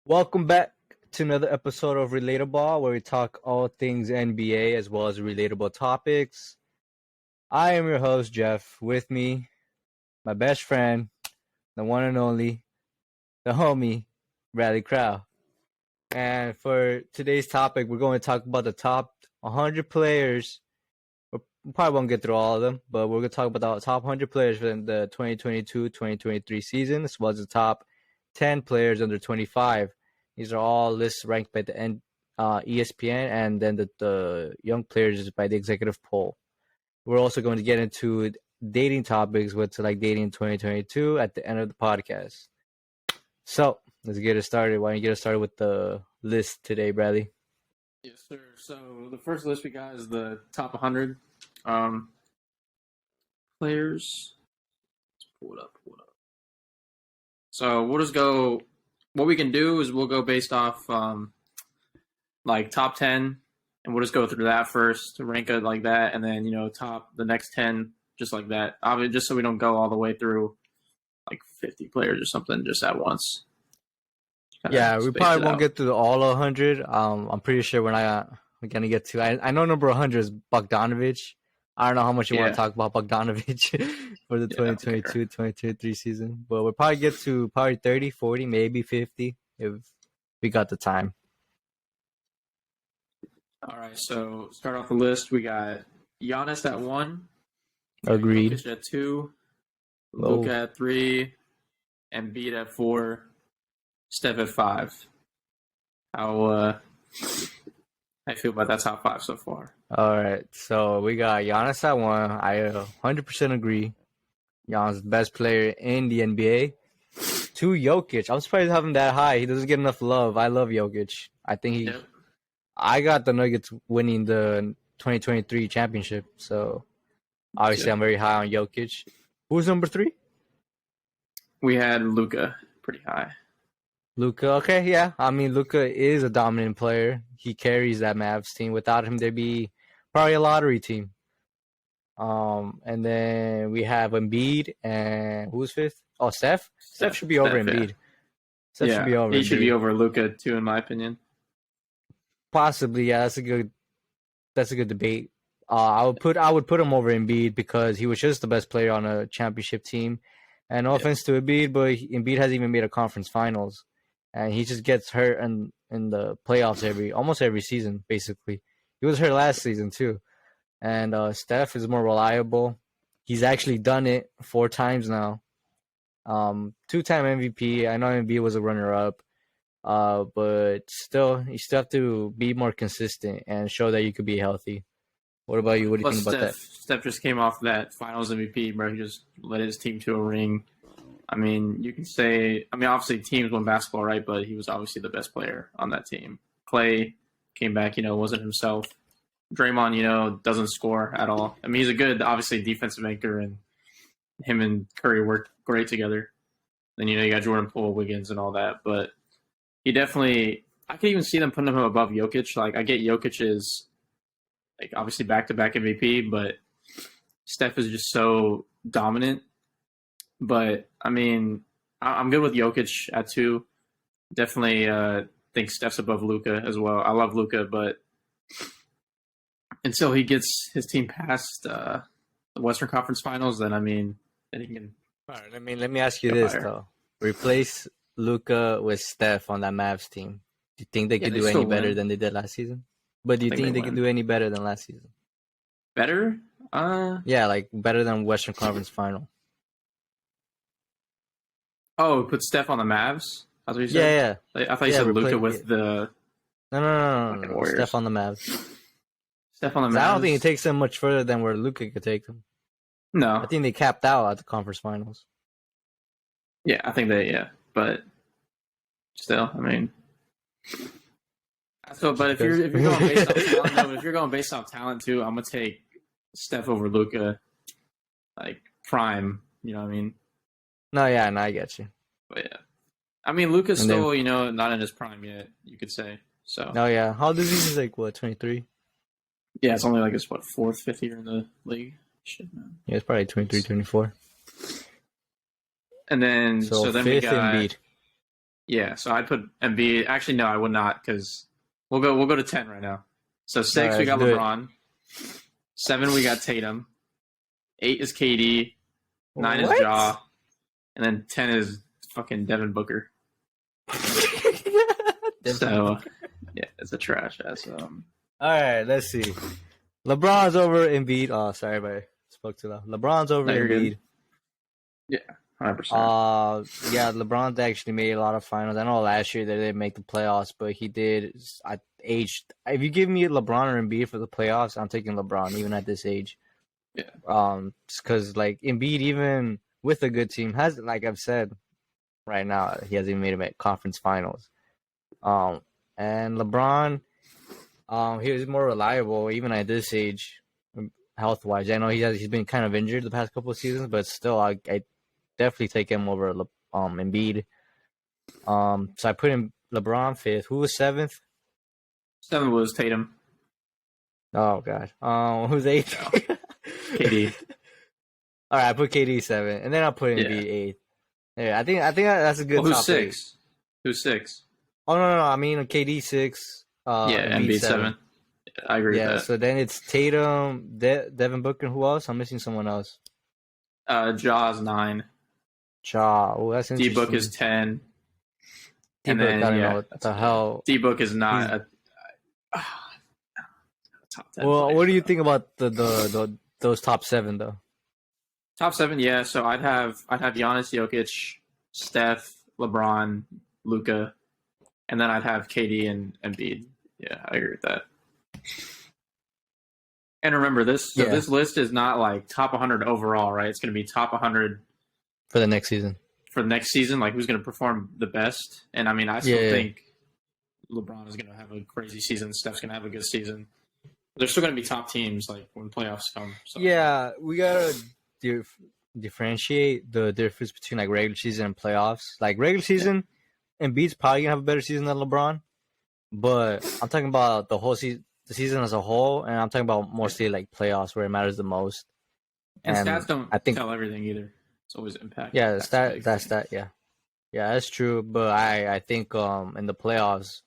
Welcome back to another episode of Relatable, where we talk all things NBA as well as relatable topics. I am your host, Jeff. With me, my best friend, the one and only, the homie, Bradley Crow. And for today's topic, we're going to talk about the top 100 players. We probably won't get through all of them, but we're going to talk about the top 100 players for the 2022-2023 season, as well as the top 10 players under 25. These are all lists ranked by the ESPN, and then the young players is by the executive poll. We're also going to get into dating topics, what's like dating in 2022 at the end of the podcast. So let's get it started. Why don't you get us started with the list today, Bradley? Yes, sir. So the first list we got is the top 100 players. Let's pull it up. So we'll just go. What we can do is we'll go based off like top 10, and we'll just go through that first, rank it like that, and then the next 10 just like that. Obviously, just so we don't go all the way through like 50 players or something just at once. Yeah, we probably won't get through all 100. I'm pretty sure we're gonna get to. I know number 100 is Bogdanovic. I don't know how much you want to talk about Bogdanovic for the 2022-2023 season, but we'll probably get to probably 30, 40, maybe 50 if we got the time. All right, so start off the list. We got Giannis at 1. Agreed. Jokic at 2. Luka at 3. Embiid at 4. Steph at 5. How I feel about that top 5 so far. All right, so we got Giannis at 1. I 100% agree. Giannis is the best player in the NBA. 2, Jokic. I'm surprised to have him that high. He doesn't get enough love. I love Jokic. I think I got the Nuggets winning the 2023 championship, so obviously I'm very high on Jokic. Who's number 3? We had Luka pretty high. Luka, okay, yeah. I mean, Luka is a dominant player. He carries that Mavs team. Without him, they'd be probably a lottery team. And then we have Embiid, and who's 5th? Oh, Steph. Steph should be over Embiid. Steph should be over. He should be over Luka too, in my opinion. Possibly, yeah. That's a good debate. I would put him over Embiid because he was just the best player on a championship team. And no offense to Embiid, but Embiid hasn't even made a conference finals. And he just gets hurt in the playoffs almost every season, basically. He was hurt last season, too. And Steph is more reliable. He's actually done it 4 times now. 2-time MVP. I know Embiid was a runner-up. But still, you still have to be more consistent and show that you could be healthy. What about you? What do you think about that? Steph just came off that finals MVP, bro. He just led his team to a ring. I mean, you can say, obviously teams win basketball, right? But he was obviously the best player on that team. Clay came back, wasn't himself. Draymond, doesn't score at all. I mean, he's a good, obviously, defensive anchor, and him and Curry work great together. Then, you got Jordan Poole, Wiggins, and all that. But he definitely, I could even see them putting him above Jokic. Like, I get Jokic's, like, obviously back-to-back MVP, but Steph is just so dominant. But, I mean, I'm good with Jokic at 2. Definitely think Steph's above Luka as well. I love Luka, but until he gets his team past the Western Conference Finals, then he can. All right, let me ask you this, though. Replace Luka with Steph on that Mavs team. Do you think they could do any better than they did last season? But do you think they could do any better than last season? Better? Yeah, like better than Western Conference Final. Oh, put Steph on the Mavs? That's what you said? Yeah. I thought you said Luka with the... No. Steph on the Mavs. Steph on the Mavs? I don't think it takes them much further than where Luka could take them. No. I think they capped out at the conference finals. Yeah, I think but still, So, but if you're going based on talent, if you're going based on talent too, I'm gonna take Steph over Luka, like prime. You know what I mean? No, I get you. But yeah, Luka's still not in his prime yet. You could say so. Oh yeah, how old is he? He's like what, 23? Yeah, it's only like his 4th, 5th year in the league. Shit, man. Yeah, it's probably 23, 24. And then so then we got Embiid. Yeah, so I'd put Embiid. Actually, no, I would not because we'll go to 10 right now. So 6 All right, we got let's do it. LeBron. 7 we got Tatum. 8 is KD. 9 is What? Ja, and then 10 is fucking Devin Booker. So yeah, it's a trash ass. All right, let's see. LeBron's over Embiid. Oh, sorry, I spoke too loud. LeBron's over No, you're Embiid. good. Yeah, 100%. Yeah, LeBron's actually made a lot of finals. I know last year they didn't make the playoffs, but he did. If you give me LeBron or Embiid for the playoffs, I'm taking LeBron even at this age. Yeah. Because like Embiid, even with a good team, has, like I've said, right now he hasn't even made it at conference finals. And LeBron, he was more reliable even at this age, health wise. I know he's been kind of injured the past couple of seasons, but still, I definitely take him over Embiid. So I put him LeBron 5th. Who was 7th? 7 was Tatum. Oh god. Who's 8th? KD. All right, I put KD 7, and then I'll put Embiid 8th. Yeah, I think that's a good. Well, who's top 6? 8. Who's 6? Oh no! I mean KD 6. Yeah, Embiid 7. I agree with that. So then it's Tatum, Devin Booker. Who else? I'm missing someone else. Ja's 9. Ja. Oh, that's interesting. D-Book is 10. D-Book, I don't know what the hell. D-Book is not a top 10. Well, what do you think about those top 7 though? Top 7, yeah. So I'd have Giannis, Jokic, Steph, LeBron, Luka, and then I'd have KD and Embiid. Yeah, I agree with that. And remember, this list is not like top 100 overall, right? It's going to be top 100 for the next season. For the next season, like who's going to perform the best? And I mean, I still think LeBron is going to have a crazy season. Steph's going to have a good season. There's still going to be top teams like when playoffs come. So. Yeah, we gotta differentiate the difference between like regular season and playoffs. Like regular season, Embiid's probably gonna have a better season than LeBron, but I'm talking about the whole season, the season as a whole, and I'm talking about mostly like playoffs where it matters the most. And stats don't tell everything either. It's always impact. Yeah, yeah, that's true. But I think in the playoffs,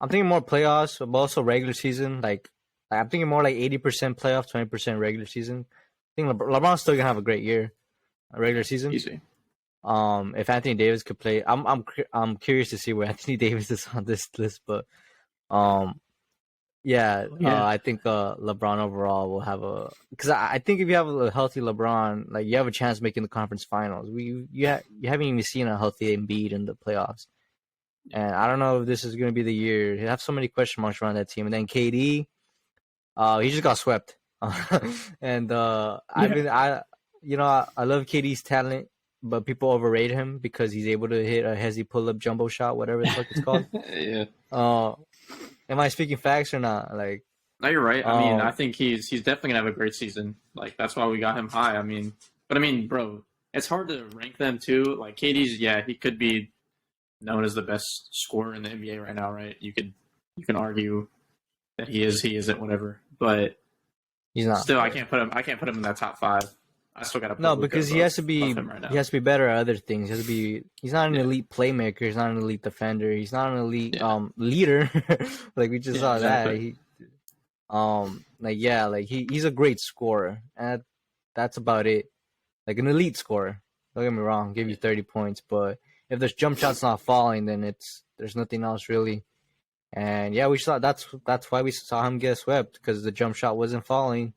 I'm thinking more playoffs, but also regular season. Like I'm thinking more like 80% playoff, 20% regular season. I think LeBron's still gonna have a great year, regular season. Easy. If Anthony Davis could play, I'm curious to see where Anthony Davis is on this list, but I think LeBron overall will have because I think if you have a healthy LeBron, like you have a chance making the conference finals. You haven't even seen a healthy Embiid in the playoffs, and I don't know if this is going to be the year. You have so many question marks around that team, and then KD, he just got swept, and I love KD's talent. But people overrate him because he's able to hit a hezzy pull-up jumbo shot, whatever the fuck it's called. Yeah. Am I speaking facts or not? Like, no, you're right. I mean, I think he's definitely gonna have a great season. Like that's why we got him high. I mean, bro, it's hard to rank them too. Like KD's, he could be known as the best scorer in the NBA right now, right? You can argue that he isn't, whatever. But he's not. Still, I can't put him in that top 5. I still got to put because he has to be better at other things. He's not an elite playmaker. He's not an elite defender. He's not an elite leader. Like we just saw exactly. that. He's a great scorer, and that's about it. Like an elite scorer. Don't get me wrong, give you 30 points, but if there's jump shots not falling, then there's nothing else really. And we saw that's why we saw him get swept, because the jump shot wasn't falling.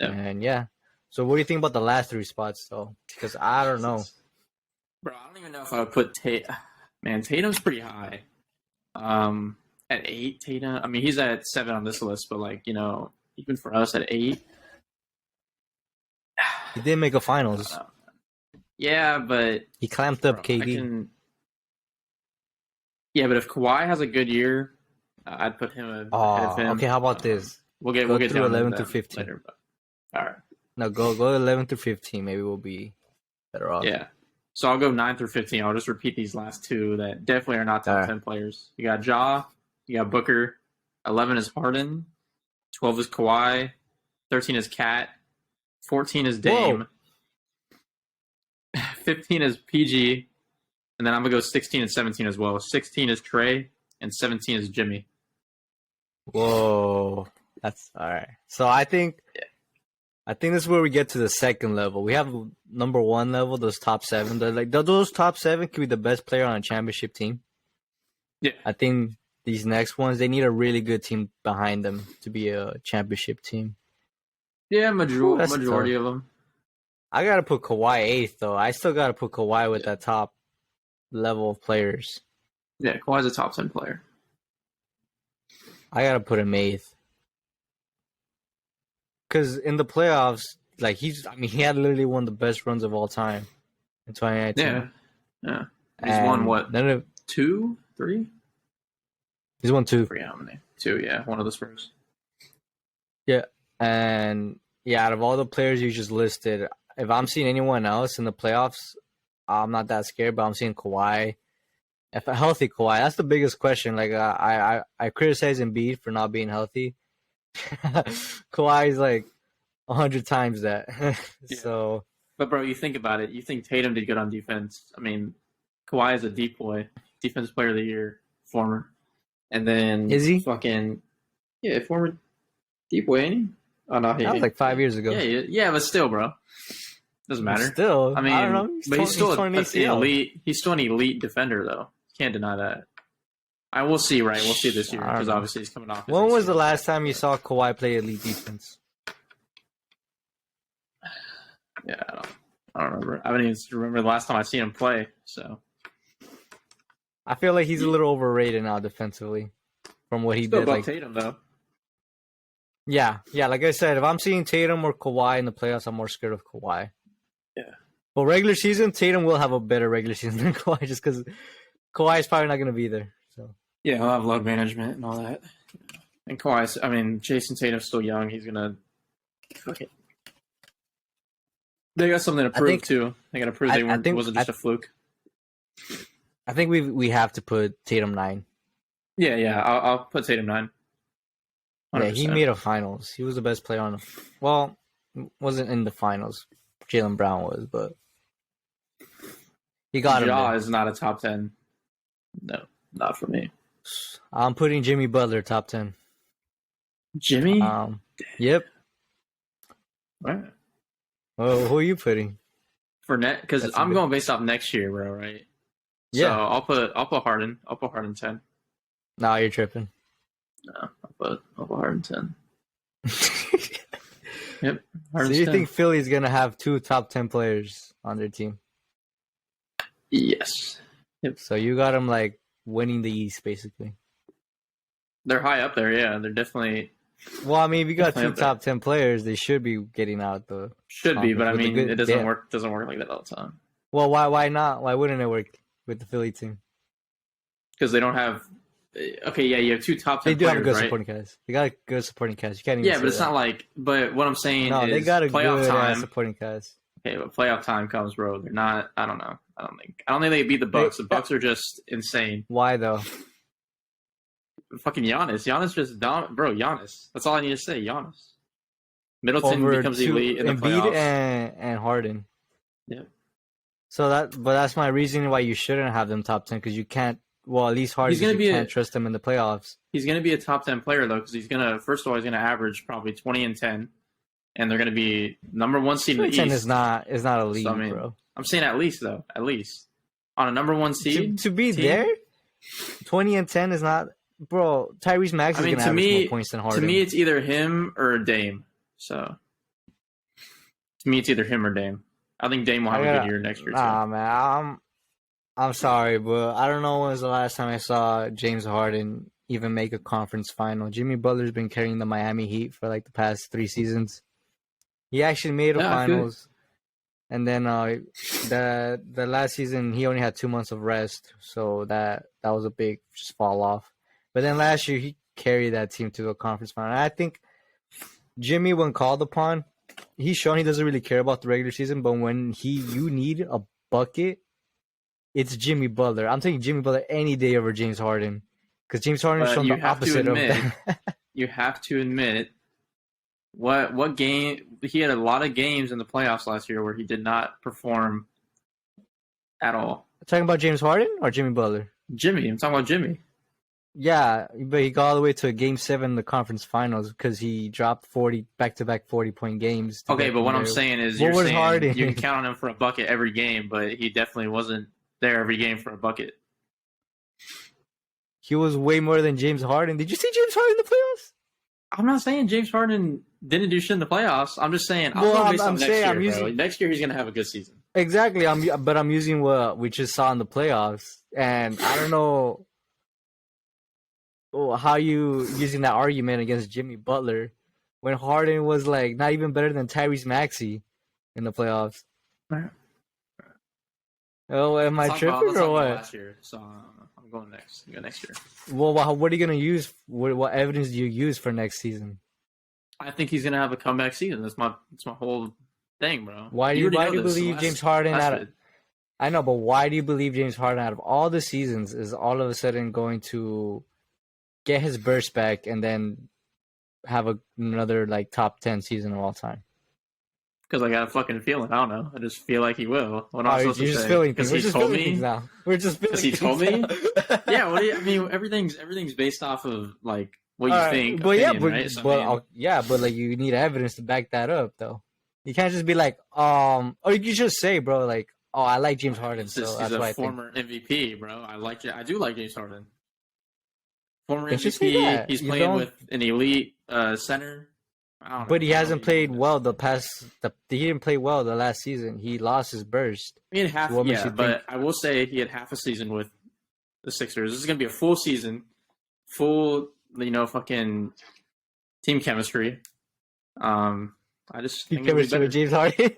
Yeah. And so what do you think about the last 3 spots, though? Because I don't know. Bro, I don't even know if I would put Tatum. Man, Tatum's pretty high. At 8, Tatum. I mean, he's at 7 on this list, but even for us at 8. He didn't make a finals. Yeah, but he clamped up KD. Yeah, but if Kawhi has a good year, I'd put him ahead of him. Okay, how about this? We'll get through 11 to 15 later. But, all right. No, go 11 through 15. Maybe we'll be better off. Yeah. So I'll go 9 through 15. I'll just repeat these last 2 that definitely are not top 10 players. You got Ja, you got Booker. 11 is Harden. 12 is Kawhi. 13 is Cat. 14 is Dame. 15 is PG. And then I'm going to go 16 and 17 as well. 16 is Trey, and 17 is Jimmy. Whoa. That's all right. So I think this is where we get to the second level. We have number one level, those top seven. Those top seven could be the best player on a championship team. Yeah. I think these next ones, they need a really good team behind them to be a championship team. Yeah, majority of them. I got to put Kawhi eighth, though. I still got to put Kawhi with that top level of players. Yeah, Kawhi's a top 10 player. I got to put him eighth. Because in the playoffs, he had literally one of the best runs of all time in 2019. Yeah. He's won what? 2, 3? He's won 2. I forget how many. 2, yeah. One of the Spurs. Yeah. And out of all the players you just listed, if I'm seeing anyone else in the playoffs, I'm not that scared, but I'm seeing Kawhi. If a healthy Kawhi, that's the biggest question. I criticize Embiid for not being healthy. Kawhi is 100 times that. So, but bro, you think about it. You think Tatum did good on defense. I mean, Kawhi is a deep boy, defensive player of the year, former. And then is he former deep boy, ain't he? Oh no, that was 5 years ago. Yeah, but still, bro, doesn't matter. Still, I mean, I don't know. He's still an elite. He's still an elite defender, though. Can't deny that. I will see, right? We'll see this year because obviously he's coming off. When was the last time you saw Kawhi play elite defense? Yeah, I don't remember. I don't even remember the last time I seen him play. So I feel like he's a little overrated now defensively from what he did. Above Tatum, though. Yeah. Like I said, if I'm seeing Tatum or Kawhi in the playoffs, I'm more scared of Kawhi. Yeah. But regular season, Tatum will have a better regular season than Kawhi just because Kawhi is probably not going to be there. So yeah, he'll have load management and all that. And Kawhi's, Jason Tatum's still young. He's gonna fuck it. They got something to prove too. They got to prove it wasn't just a fluke. I think we have to put Tatum 9. Yeah. I'll put Tatum 9. 100%. Yeah, he made a finals. He was the best player on wasn't in the finals. Jaylen Brown was, but he got him. Ja is not a top 10. No, not for me. I'm putting Jimmy Butler top 10. Jimmy? Yep. Right. Well, who are you putting? For net? Because I'm going based off next year, bro. Right? Yeah. So I'll put Harden. I'll put Harden 10. No, you're tripping. No, I'll put Harden 10. Yep. So you think Philly's gonna have 2 top 10 players on their team? Yes. Yep. So you got them winning the East, basically. They're high up there, yeah. They're definitely. Well, if you got 2 top 10 players, they should be getting out the. Should be, but it doesn't work. Doesn't work like that all the time. Well, why not? Why wouldn't it work with the Philly team? Because they don't have. Okay, yeah, you have 2 top 10 players, right? They do have a good supporting cast. They got a good supporting cast. You can't even. Yeah, but it's not like. But what I'm saying is, they got a playoff good time supporting cast. Okay, but playoff time comes, bro. They're not. I don't know. I don't think they beat the Bucks. The Bucks are just insane. Why though? Fucking Giannis. Giannis just bro. Giannis. That's all I need to say. Giannis. Middleton becomes elite in the playoffs. and Harden. Yeah. So that's my reason why you shouldn't have them top 10 because you can't. Well, at least Harden, you can't trust him in the playoffs. He's going to be a top 10 player though, because he's going to average probably 20 and 10, and they're going to be number 1 seed in the East. 10 is not elite, so, bro. I'm saying at least on a number 1 seed to be there. 20 and 10 is not, bro. Tyrese Maxey is going to average more points than Harden. To me, it's either him or Dame. So to me, it's either him or Dame. I think Dame will have a good year next year too. Nah, man. I'm sorry, but I don't know when was the last time I saw James Harden even make a conference final. Jimmy Butler's been carrying the Miami Heat for the past 3 seasons. He actually made a finals. And then the last season, he only had 2 months of rest. So that was a big just fall off. But then last year, he carried that team to a conference final. And I think Jimmy, when called upon, he's shown he doesn't really care about the regular season. But when you need a bucket, it's Jimmy Butler. I'm taking Jimmy Butler any day over James Harden. Because James Harden is from the opposite of that. You have to admit, what game he had a lot of games in the playoffs last year where he did not perform at all. Talking about James Harden or Jimmy Butler? Jimmy. I'm talking about Jimmy. Yeah, but he got all the way to Game 7 in the conference finals because he dropped 40 back-to-back 40-point games. Okay, but what I'm saying is you're saying Harden? You can count on him for a bucket every game, but he definitely wasn't there every game for a bucket. He was way more than James Harden. Did you see James Harden in the playoffs? I'm not saying James Harden didn't do shit in the playoffs. I'm just saying next year he's going to have a good season. Exactly. But I'm using what we just saw in the playoffs, and I don't know how you using that argument against Jimmy Butler when Harden was like not even better than Tyrese Maxey in the playoffs. Right. Oh, am I tripping or what? Last year, so I'm going next. Go next year. Well, what are you gonna use? What evidence do you use for next season? I think he's gonna have a comeback season. That's my whole thing, bro. Why do you believe James Harden? I know, but why do you believe James Harden out of all the seasons is all of a sudden going to get his burst back and then have another like top 10 season of all time? Because I got a fucking feeling. I don't know. I just feel like he will. What am I supposed to say? Just feeling things. We're just feeling things now. We're just feeling. Because he told me. Yeah. What do you, I mean, everything's based off of like what you think. But opinion, but right? So, but like you need evidence to back that up, though. You can't just be like, or you can just say, bro, like, oh, I like James Harden. So that's why he's a former MVP, bro. I do like James Harden. Former MVP. He's playing with an elite center. But he hasn't played well he didn't play well the last season. He lost his burst. I mean, but I will say he had half a season with the Sixers. This is going to be a full season, fucking team chemistry. I just think chemistry with James Harden.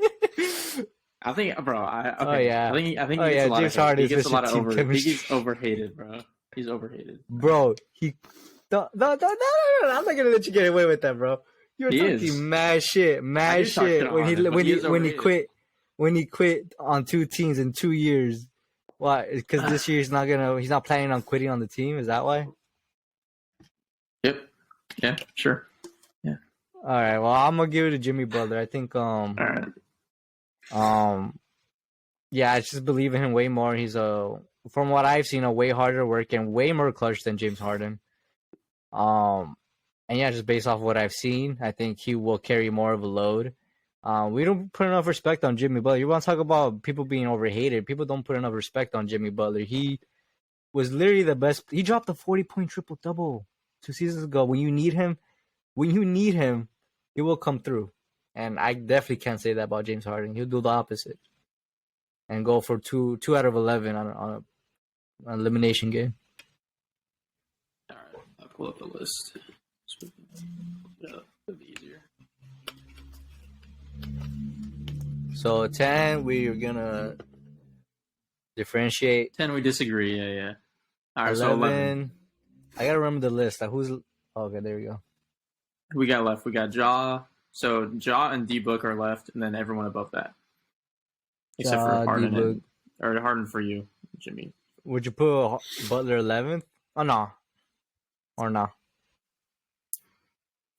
I think, bro. I think James Harden gets a lot of he's overhated, bro. He's overhated, bro. No, I'm not gonna let you get away with that, bro. You're talking mad shit when he quit on 2 teams in 2 years. Why? Because this year he's not planning on quitting on the team. Is that why? Yep. Yeah. Sure. Yeah. All right. Well, I'm gonna give it to Jimmy Butler. I think. All right. Yeah, I just believe in him way more. He's from what I've seen, a way harder work and way more clutch than James Harden. And yeah, just based off what I've seen, I think he will carry more of a load. We don't put enough respect on Jimmy Butler. You want to talk about people being overhated? People don't put enough respect on Jimmy Butler. He was literally the best. He dropped a 40-point triple-double 2 seasons ago. When you need him, he will come through. And I definitely can't say that about James Harden. He'll do the opposite and go for 2 out of 11 on an elimination game. All right, I'll pull up the list. It'll be easier. So 10, we're gonna differentiate. 10, we disagree. Yeah. All right, 11, so 11. I gotta remember the list. Okay, there we go. Who we got left? We got Ja. So Ja and D-Book are left, and then everyone above that, except for Harden or Harden for you, Jimmy. Would you put Butler 11th? Oh no, or no?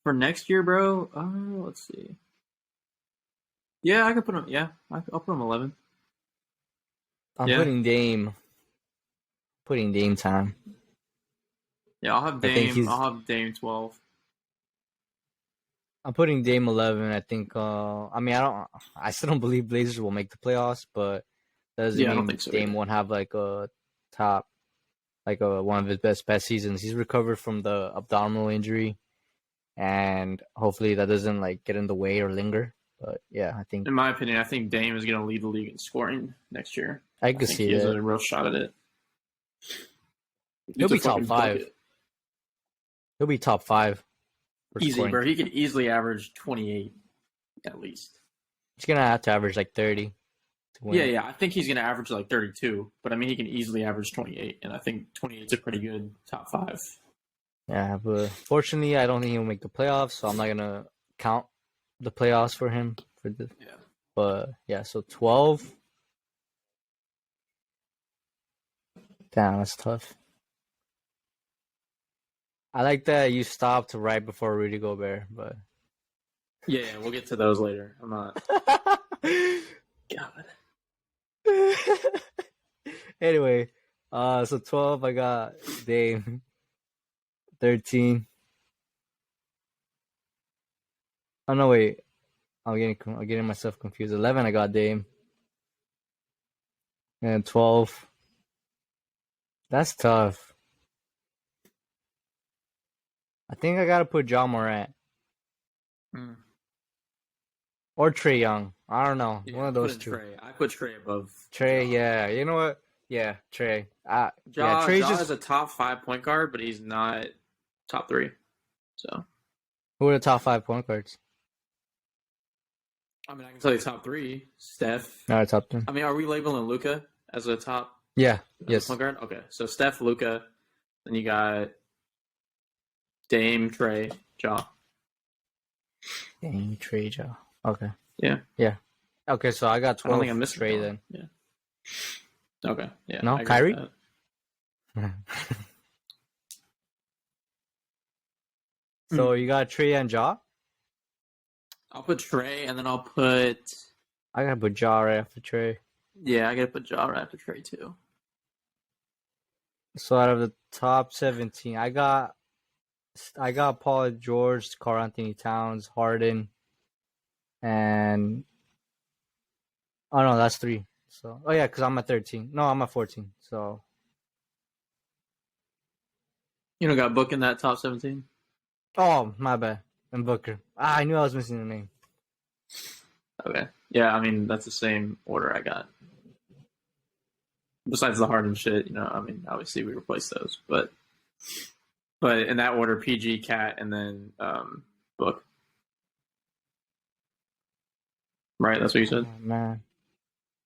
For next year, bro. Let's see. Yeah, I could put him. Yeah, I'll put him 11. I'm putting Dame. Putting Dame time. Yeah, I'll have Dame. I'll have Dame 12. I'm putting Dame 11. I think. I still don't believe Blazers will make the playoffs, but that doesn't mean Dame won't have like a top, like one of his best seasons. He's recovered from the abdominal injury, and hopefully that doesn't like get in the way or linger. But yeah, I think. In my opinion, I think Dame is going to lead the league in scoring next year. I can see that. He has a real shot at it. He'll be top 5. He'll be top 5. Easy, scoring. Bro. He could easily average 28 at least. He's going to have to average like 30 to win. Yeah. I think he's going to average like 32. But I mean, he can easily average 28. And I think 28 is a pretty good top 5. Yeah, but fortunately, I don't think he'll make the playoffs. So I'm not going to count the playoffs for him. But yeah, so 12. Damn, that's tough. I like that you stopped right before Rudy Gobert, but yeah, we'll get to those later. I'm not. God. Anyway, so 12, I got Dame. 13. Oh no, wait. I'm getting myself confused. 11, I got Dame. And 12. That's tough. I think I gotta put John Morant or Trae Young. I don't know. Yeah, One of those two. I put Trey above Trae, Ja. yeah. You know what? Yeah, Trae. Yeah, Ja Trae's just. is a top 5 point guard, but he's not top 3. So Who are the top 5 point guards? I mean, I can tell you top 3. Steph. No, top 10. I mean, are we labeling Luka as a top? Yeah. Yes. Point guard. Okay, so Steph, Luka, then you got Dame, Trey, Ja. Dame, Trae, Ja. Okay. Yeah. Okay, so I got 12. I don't think I'm missing Trae one. then. Yeah. Okay. Yeah. No, I agree Kyrie? with that. So you got Trae and Ja? I'll put Trey, and then I'll put. I gotta put Ja right after Trae. Yeah, I gotta put Ja right after Trey too. So out of the top 17, I got Paul George, Karl Anthony Towns, Harden, and oh no, that's 3. So yeah, because I'm at 13. No, I'm at 14. So You don't got Book in that top 17. oh my bad. And Booker. I knew I was missing the name. Okay. Yeah, I mean that's the same order I got. Besides the Harden shit, I mean, obviously we replaced those, but in that order, PG, Cat, and then Book. Right, that's what you said. Oh, man.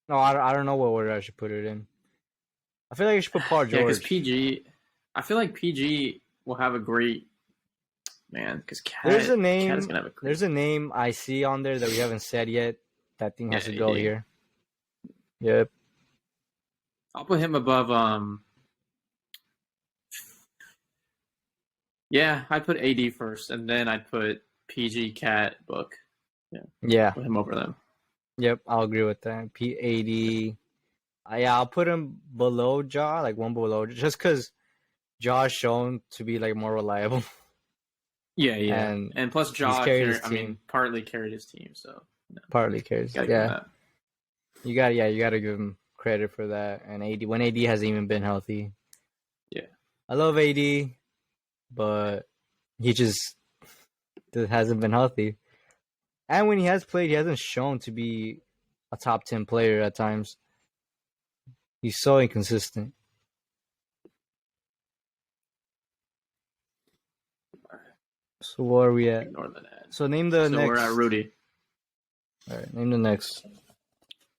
No, I don't know what order I should put it in. I feel like I should put Paul George. Yeah, because PG, I feel like PG will have a great man. Because there's a name. Cat is gonna have a great... There's a name I see on there that we haven't said yet. That thing has to go here. Yep. I'll put him above. Yeah, I'd put AD first, and then I'd put PG, Cat, Book. Yeah. Put him over them. Yep, I'll agree with that. P80. Yeah, I'll put him below Ja, like one below, just because Ja's shown to be like more reliable. Yeah. And plus Ja, partly carried his team, so partly carries. Yeah, you gotta give him credit for that. And AD, when AD hasn't even been healthy. Yeah, I love AD, but he just hasn't been healthy. And when he has played, he hasn't shown to be a top 10 player at times. He's so inconsistent. So what are we at? Ignore the ad. So name the next. So we're at Rudy. All right, name the next.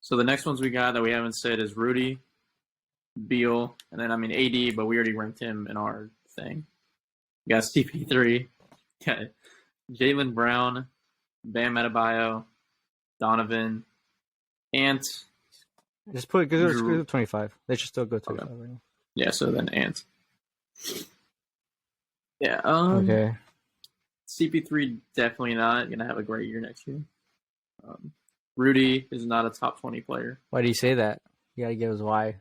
So the next ones we got that we haven't said is Rudy, Beal, and then AD, but we already ranked him in our thing. We got CP3, got Jaylen Brown, Bam Adebayo, Donovan, Ant. Just go to 25. They should still go 25 right now. Yeah, so then Ant. Yeah. Okay. CP3 definitely not gonna have a great year next year. Rudy is not a top 20 player. Why do you say that? You gotta give us why.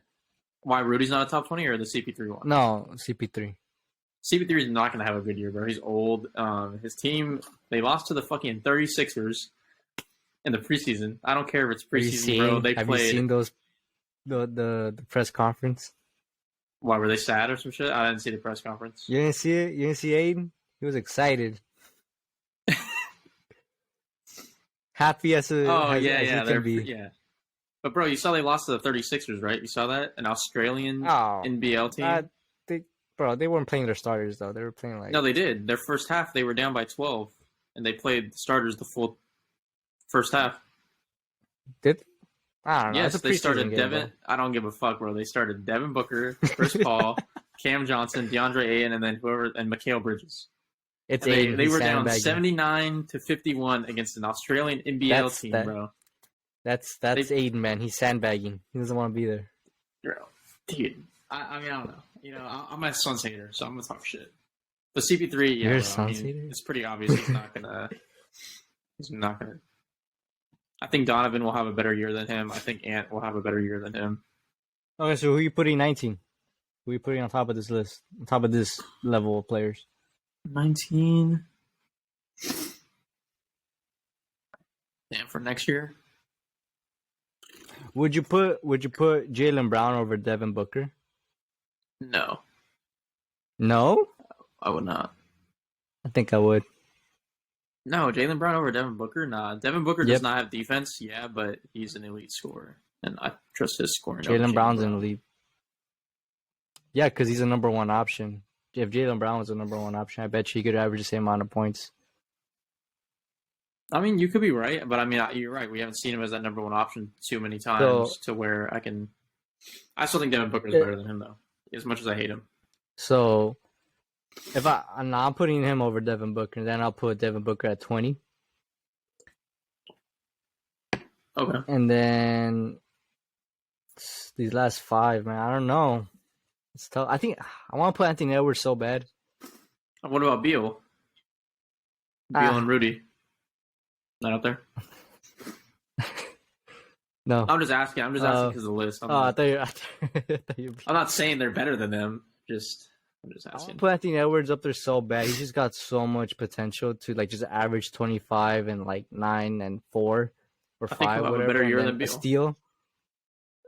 Why Rudy's not a top 20 or the CP3 one? No, CP3. CP3 is not gonna have a good year, bro. He's old. His team, they lost to the fucking 36ers in the preseason. I don't care if it's preseason, bro. Have you seen those the press conference? Why, were they sad or some shit? I didn't see the press conference. You didn't see it? You didn't see Aiden? He was excited. Happy as he can be. Yeah. But bro, you saw they lost to the 36ers, right? You saw that? An Australian NBL team? They weren't playing their starters though. They were playing like... No, they did. Their first half, they were down by 12, and they played the starters the full first half. I don't know. Yes, they started Devin. I don't give a fuck, bro. They started Devin Booker, Chris Paul, Cam Johnson, DeAndre Ayton, and then Mikal Bridges. They were down 79-51 against an Australian NBL team, bro. That's Aiden, man. He's sandbagging. He doesn't want to be there. Bro, dude. I don't know. I'm a Suns hater, so I'm gonna talk shit. But CP3, You're a Suns hater? It's pretty obvious he's not gonna. I think Donovan will have a better year than him. I think Ant will have a better year than him. Okay, so who you putting 19? Who you putting on top of this list? On top of this level of players? 19. Damn, for next year? Would you put Jaylen Brown over Devin Booker? No, No, I would not. I think I would. No, Jaylen Brown over Devin Booker? Nah. Devin Booker does Yep. not have defense, yeah, but he's an elite scorer. And I trust his scoring. Jaylen Brown's in the league. Yeah, because he's a number one option. If Jaylen Brown was a number one option, I bet you he could average the same amount of points. I mean, you could be right, but I mean, you're right. We haven't seen him as that number one option too many times to where I can. I still think Devin Booker is better than him, though, as much as I hate him. So, if I'm putting him over Devin Booker, then I'll put Devin Booker at 20. Okay. And then these last 5, man, I don't know. It's tough. I think I want to put Anthony Edwards so bad. What about Beal? Beal and Rudy. Not up there? No. I'm just asking because of the list. I thought I'm not saying they're better than them. I'm just I asking. want to put Anthony Edwards up there so bad. He's just got so much potential to like just average 25 and like 9 and 4 or 5, whatever. A better year than Beal. A steal.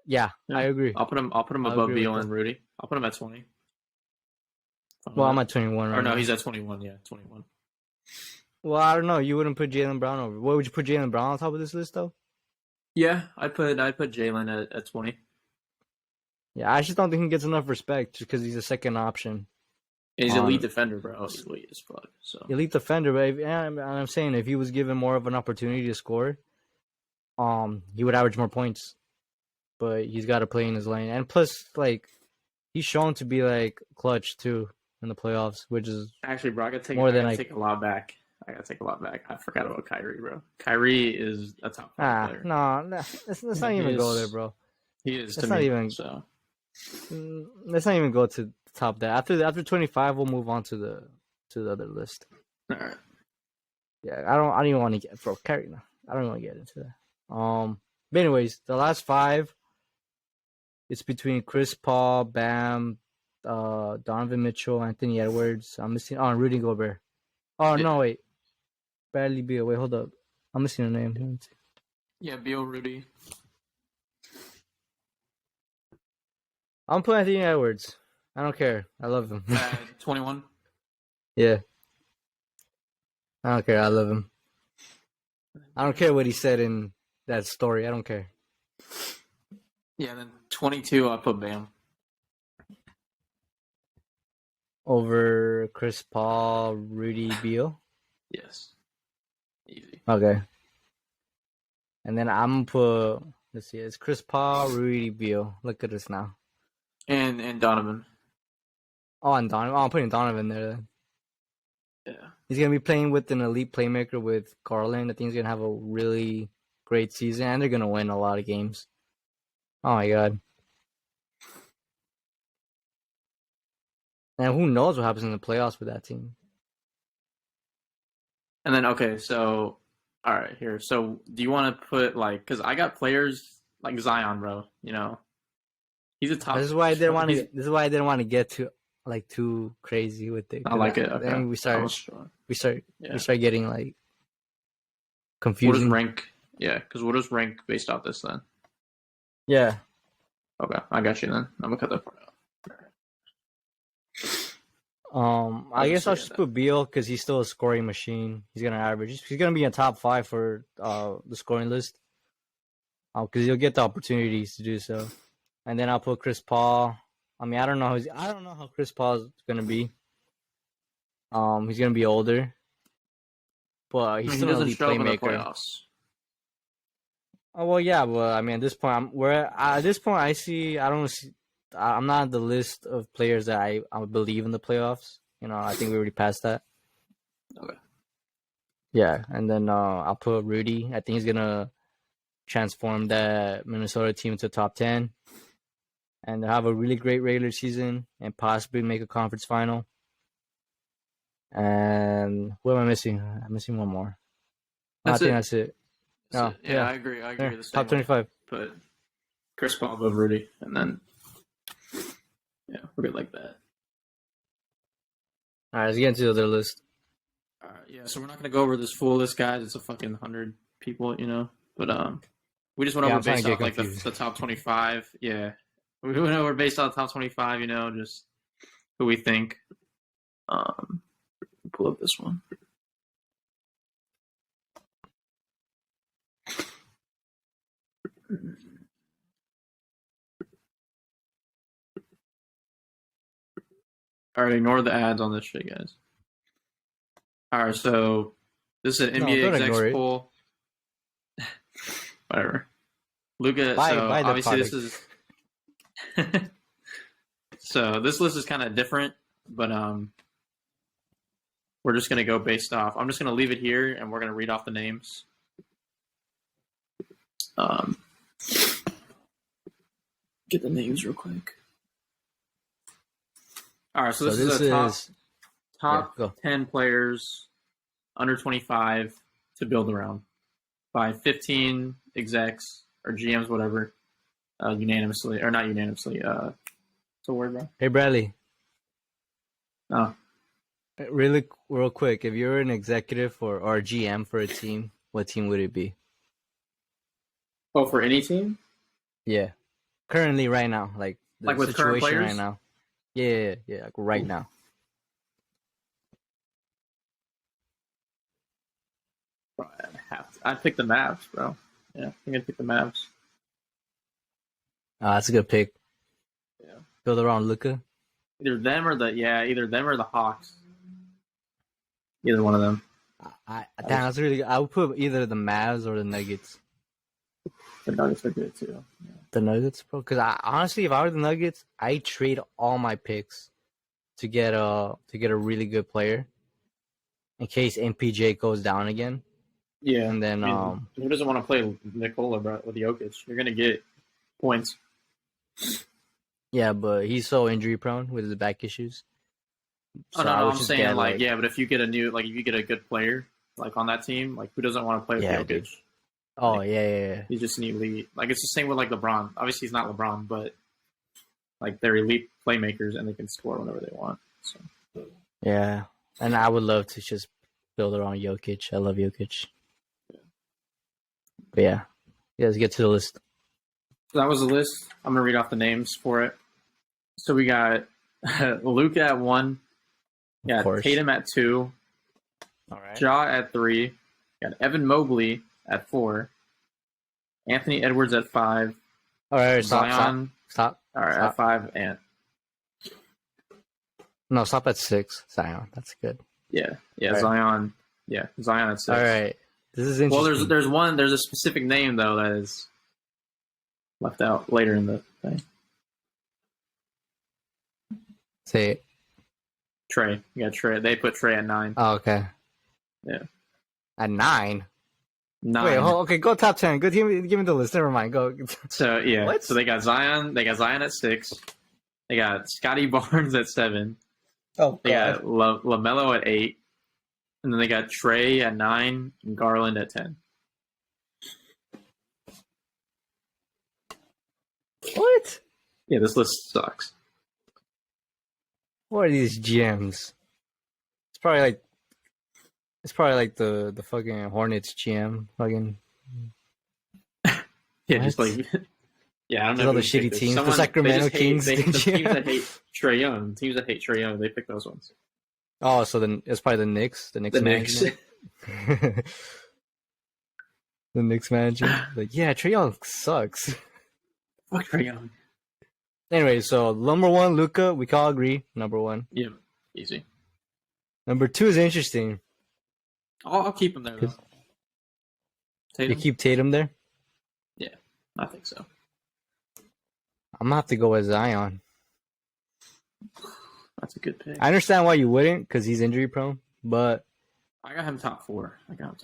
Yeah, I agree. I'll put him above Beal and Rudy. I'll put him at 20. Well, I'm at 21 right Or no, now. he's at 21. Yeah, 21. Well, I don't know. You wouldn't put Jaylen Brown over. What would you put Jaylen Brown on top of this list, though? Yeah, I'd put Jaylen at 20. Yeah, I just don't think he gets enough respect just because he's a second option. He's an elite defender, bro. He's elite as fuck. So elite defender, but I'm saying if he was given more of an opportunity to score, he would average more points. But he's got to play in his lane, and plus, like, he's shown to be like clutch too in the playoffs, which is actually, bro, I gotta take a lot back. I forgot about Kyrie, bro. Kyrie is a top 5 player. No, let's not even go there, bro. He is. Let's not even go to the top there. After 25, we'll move on to the other list. All right. Yeah, I don't even want to get Kyrie. No, I don't want to get into that. But anyways, the last 5. It's between Chris Paul, Bam, Donovan Mitchell, Anthony Edwards. I'm missing Rudy Gobert. Oh no, wait. Bradley Beal. Wait, hold up. I'm missing a name. Yeah, Beal, Rudy. I'm putting Anthony Edwards. I don't care. I love him. 21. Yeah. I don't care. I love him. I don't care what he said in that story. I don't care. Yeah, then 22, I put Bam. Over Chris Paul, Rudy, Beal? Yes. Easy. Okay. And then I'm put, let's see, it's Chris Paul, Rudy, Beal. Look at this now. And Donovan. Oh, and Donovan. Oh, I'm putting Donovan there then. Yeah. He's going to be playing with an elite playmaker with Garland. I think he's going to have a really great season, and they're going to win a lot of games. Oh, my God. And who knows what happens in the playoffs with that team. And then, okay, so, all right, here. So, do you want to put, like, because I got players like Zion, bro, you know. He's a top. This is why I didn't want to get too crazy with it. I like it. Okay. Then we start getting like confusing. What is rank? Yeah, because what is rank based off this then? Yeah. Okay, I got you then. I'm gonna cut that part out. I guess I'll just put Beal because he's still a scoring machine. He's gonna average. He's gonna be in top 5 for the scoring list. Because he'll get the opportunities to do so. And then I'll put Chris Paul. I mean, I don't know how Chris Paul is gonna be. He's gonna be older, but he's still an elite playmaker. Oh well, yeah, but I mean, at this point, I'm not on the list of players that I believe in the playoffs. You know, I think we already passed that. Okay. Yeah, and then I'll put Rudy. I think he's gonna transform that Minnesota team into top 10. And have a really great regular season and possibly make a conference final. And what am I missing? I'm missing one more. I think that's it. Yeah, I agree. Top 25. Put Chris Paul above Rudy, and then Yeah, we're good like that. All right, let's get into the other list. Yeah, so we're not gonna go over this full list, guys. It's a fucking 100 people, But we just went over I'm trying based to off get like the confused. top 25. Yeah, we went over based off the top 25. Just who we think. Pull up this one. All right, ignore the ads on this shit, guys. All right, so this is an NBA don't execs ignore it. poll. Whatever. Luka. So Buy the obviously product. this is. So this list is kind of different, but we're just gonna go based off. I'm just gonna leave it here, and we're gonna read off the names. Get the names real quick. All right, so this is a top 10 players under 25 to build around by 15 execs or GMs, whatever, unanimously or not unanimously. What's the word, bro? Hey, Bradley. Oh, Really, real quick. If you're an executive or GM for a team, what team would it be? oh, for any team? Yeah, currently, right now, like the Like with current situation players? right now. Yeah, like right now. Bro, I'd pick the Mavs, bro. Yeah, I think I'd pick the Mavs. That's a good pick. Yeah. Build around Luka. Either them or the Hawks. Either one of them. That's really good. I would put either the Mavs or the Nuggets. The Nuggets are good too. Yeah. The Nuggets, bro. Because honestly, if I were the Nuggets, I trade all my picks to get a really good player in case MPJ goes down again. Yeah, and then who doesn't want to play Nikola, bro, with Jokic? You're gonna get points. Yeah, but he's so injury prone with his back issues. So no, I'm saying like yeah, but if you get if you get a good player like on that team, like who doesn't want to play with Jokic? Dude. Oh like, yeah. He's just an elite. Like it's the same with like LeBron. Obviously, he's not LeBron, but like they're elite playmakers and they can score whenever they want. So. Yeah, and I would love to just build around Jokic. I love Jokic. But yeah, let's get to the list. So that was the list. I'm gonna read off the names for it. So we got Luka at 1. Yeah, Tatum at 2. All right. Ja at 3. Got Evan Mobley at 4. Anthony Edwards at 5. All right, Zion. Stop. All right, at 5 and. No, stop at 6. Zion, that's good. Yeah, right. Zion. Yeah, Zion at 6. All right, this is interesting. Well, there's a specific name though that is left out later in the thing. Say it. Trey. You got Trey. They put Trey at 9. Oh, okay. Yeah. At 9? 9. Wait, okay, go top 10. Go, give me the list. Never mind. Go. So, yeah. What? So they got Zion. They got Zion at 6. They got Scotty Barnes at 7. Oh, They got LaMelo at 8. And then they got Trey at 9 and Garland at 10. What? Yeah, this list sucks. What are these GMs? It's probably like the fucking Hornets GM. Fucking Yeah, just like yeah, I don't know. All the shitty teams. The Sacramento Kings. The teams that hate Trae Young. Teams that hate Trae Young. They pick those ones. Oh, so then it's probably the Knicks. The Knicks. The Knicks manager. Like, yeah, Trae Young sucks. Fuck Trae Young. Anyway, so number 1, Luka. We can all agree. Number 1. Yeah, easy. Number 2 is interesting. I'll keep him there though. You keep Tatum there? Yeah, I think so. I'm gonna have to go with Zion. That's a good pick. I understand why you wouldn't, because he's injury prone, but I got him top 4. I got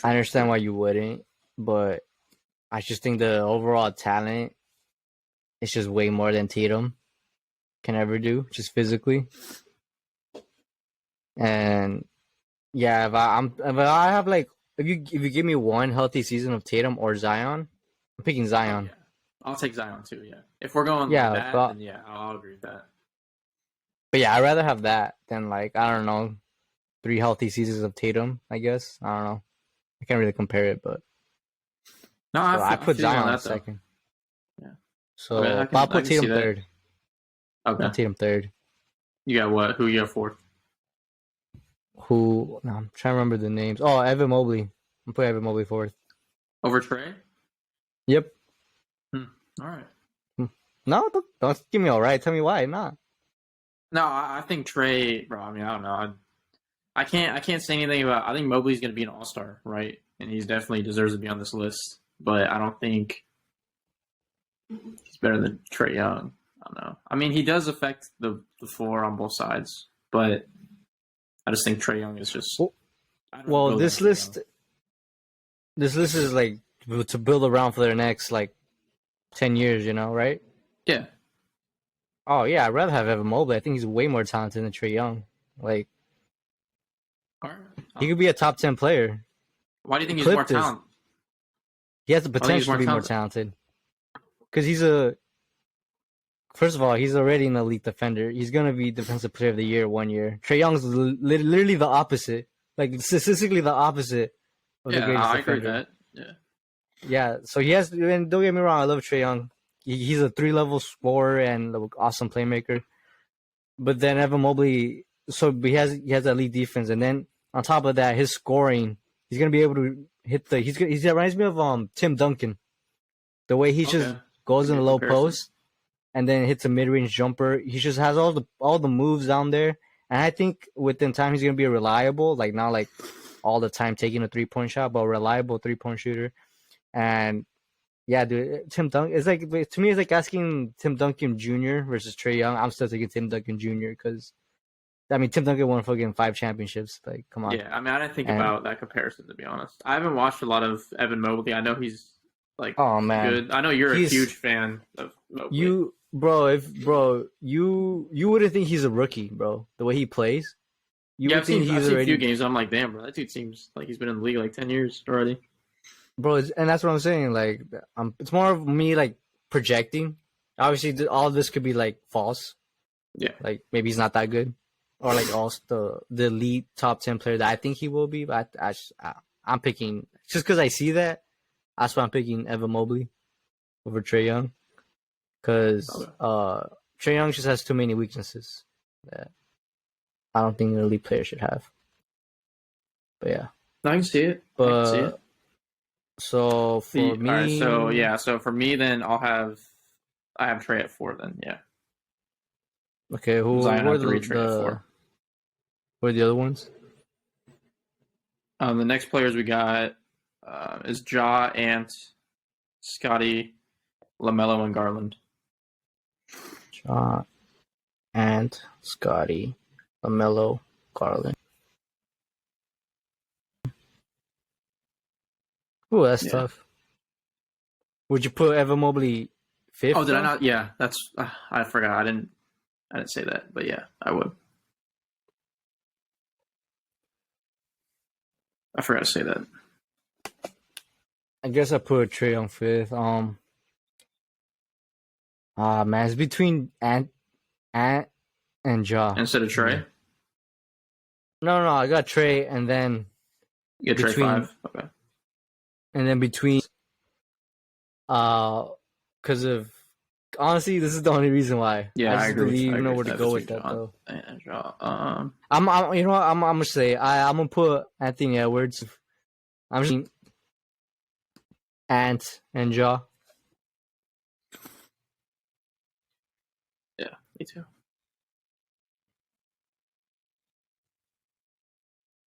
I understand why you wouldn't, but I just think the overall talent is just way more than Tatum can ever do, just physically. And yeah, if you give me one healthy season of Tatum or Zion, I'm picking Zion. I'll take Zion too. Yeah, if we're going Yeah, like that, but then yeah, I'll agree with that. yeah, I'd rather have that than like I don't know 3 healthy seasons of Tatum. I guess I don't know. I can't really compare it, but No, so I I put feel you on Zion that though. second. Yeah. Okay, So, but I'll I put can see Tatum that. third. Okay. I'll Tatum third. You got what? Who you got fourth? Who? No, I'm trying to remember the names. Oh, Evan Mobley. I'm putting Evan Mobley fourth. Over Trey? Yep. All right. No, don't give me all right. Tell me why not. No, I think Trey, bro. I mean, I don't know. I can't say anything about. I think Mobley's going to be an all-star, right? And he's definitely deserves to be on this list. But I don't think he's better than Trey Young. I don't know. I mean, he does affect the floor on both sides, but I just think Trey Young is just. Well, this list is like to build around for their next like 10 years, you know, right? Yeah. Oh yeah, I'd rather have Evan Mobley. I think he's way more talented than Trey Young. Like All right. he could be a top 10 player. Why do you think he's more talented? He has the potential to be more talented. Because first of all, he's already an elite defender. He's gonna be defensive player of the year 1 year. Trey Young's literally the opposite, like statistically the opposite of the greatest I defender. agree with that. Yeah. Yeah, so he has. And don't get me wrong, I love Trey Young. He's a 3-level scorer and an awesome playmaker. But then Evan Mobley, so he has elite defense, and then on top of that, his scoring, he's gonna be able to hit the. He reminds me of Tim Duncan, the way he just goes in the low post and then hits a mid-range jumper. He just has all the moves down there, and I think within time he's gonna be a reliable, like not like all the time taking a 3-point shot, but a reliable 3-point shooter. And yeah, dude, Tim Duncan. It's like to me, it's like asking Tim Duncan Jr. versus Trey Young. I'm still taking Tim Duncan Jr. because I mean Tim Duncan won fucking 5 championships. Like, come on. Yeah, I mean, I didn't think about that comparison, to be honest. I haven't watched a lot of Evan Mobley. I know he's like good. I know you're a huge fan of Mobley. You wouldn't think he's a rookie, bro. The way he plays, I've seen a few games. I'm like, damn, bro, that dude seems like he's been in the league like 10 years already. Bro, and that's what I'm saying. Like, it's more of me like projecting. Obviously, all of this could be like false. Yeah, like maybe he's not that good, or like also the elite top 10 player that I think he will be. But I'm picking just because I see that. That's why I'm picking Evan Mobley over Trey Young, because Trey Young just has too many weaknesses that I don't think an elite player should have. But yeah, I can see it. But so for me, all right, so for me, then I have Trey at 4. Then yeah. Okay, who are the other ones? The next players we got is Ja, Ant, Scotty, LaMelo, and Garland. Ja, Ant, Scotty, LaMelo, Garland. Ooh, that's tough. Would you put Evan Mobley 5th? Oh, did I not? Yeah, that's. I forgot. I didn't say that, but yeah, I would. I forgot to say that. I guess I put Trey on 5th. Man, it's between Ant and Ja. Instead of Trey? No, I got Trey and then you get Trey 5. Okay. And then between because of honestly, this is the only reason why. Yeah, I agree. Believe you know where to go with that though. And Ja. I'm you know what I'm gonna say I'm gonna put Anthony Edwards. I'm just Ant and Ja. Yeah, me too.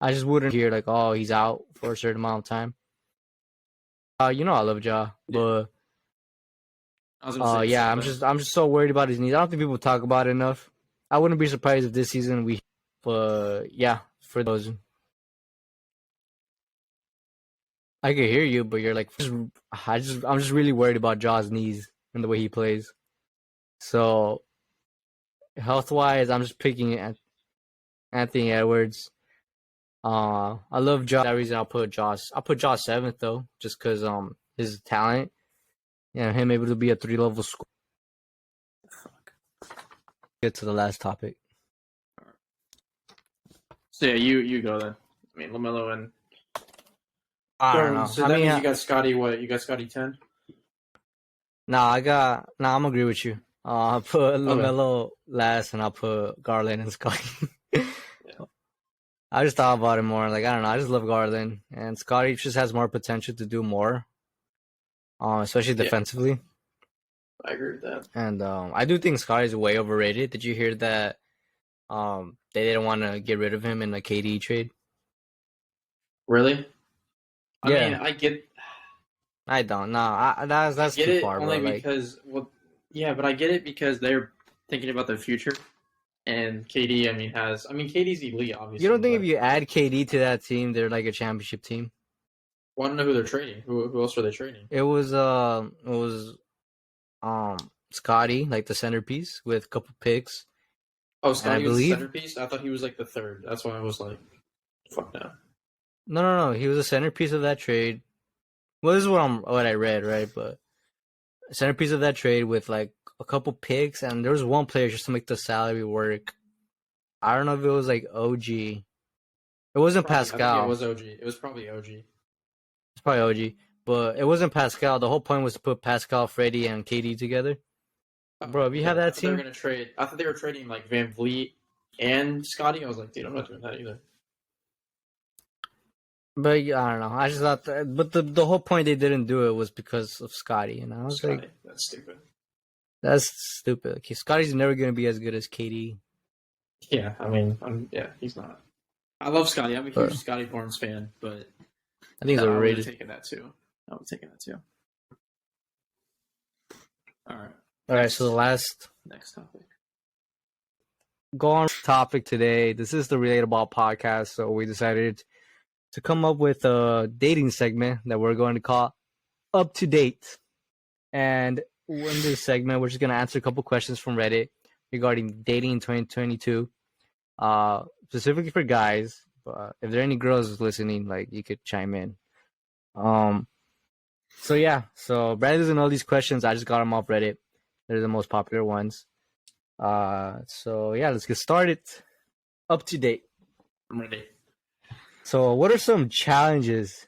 I just wouldn't hear like, oh, he's out for a certain amount of time. You know I love Ja, but yeah, I'm just so worried about his knees. I don't think people talk about it enough. I wouldn't be surprised if this season but yeah, for those. I can hear you, but you're like, I'm just really worried about Ja's knees and the way he plays. So, health-wise, I'm just picking Anthony Edwards. I love Ja. That reason I'll put Ja 7th though, just because his talent. him able to be a 3-level scorer. Fuck. Get to the last topic. So yeah, you go then. I mean, LaMelo and I don't know. So I that mean, means you got Scotty. What you got? Scotty 10. I'm gonna agree with you. I'll put LaMelo last, and I'll put Garland and Scotty. I just thought about it more. Like, I don't know. I just love Garland, and Scotty just has more potential to do more, especially defensively. I agree with that. And I do think Scotty's way overrated. Did you hear that? They didn't want to get rid of him in the KD trade. Really? I Yeah. mean, I get. I don't. No, that's get too it far, only bro. because but I get it because they're thinking about the future, and KD. KD's elite, obviously. You don't think if you add KD to that team, they're like a championship team? Want to know who they're trading? Who else are they trading? It was Scotty, like the centerpiece with a couple picks. Oh, Scotty was the centerpiece? I thought he was like the third. That's why I was like, fuck no. No. He was a centerpiece of that trade. Well, this is what I read, right? But centerpiece of that trade with like a couple picks, and there was one player just to make the salary work. I don't know if it was like OG. It wasn't Pascal. I think it was OG. It was probably OG. It's probably OG, but it wasn't Pascal. The whole point was to put Pascal, Freddie, and KD together. Bro, if you have that team, they're gonna trade. I thought they were trading like Van Vliet and Scotty. I was like, dude, I'm not doing that either. But I don't know. I just thought that, but the whole point they didn't do it was because of Scotty, and I was Scotty, like, that's stupid. That's stupid. Okay, Scotty's never gonna be as good as KD. Yeah, I mean, he's not. I love Scotty. I'm a huge Scotty Barnes fan, but I think he's overrated. I would have taken that too. All right. So the next topic. Go on topic today. This is the Relatable Podcast, so we decided to come up with a dating segment that we're going to call Up to Date. And in this segment, we're just going to answer a couple questions from Reddit regarding dating in 2022, specifically for guys. But if there are any girls listening, like, you could chime in. So Brad doesn't know these questions. I just got them off Reddit. They're the most popular ones. Let's get started. Up to date. I'm ready. So, what are some challenges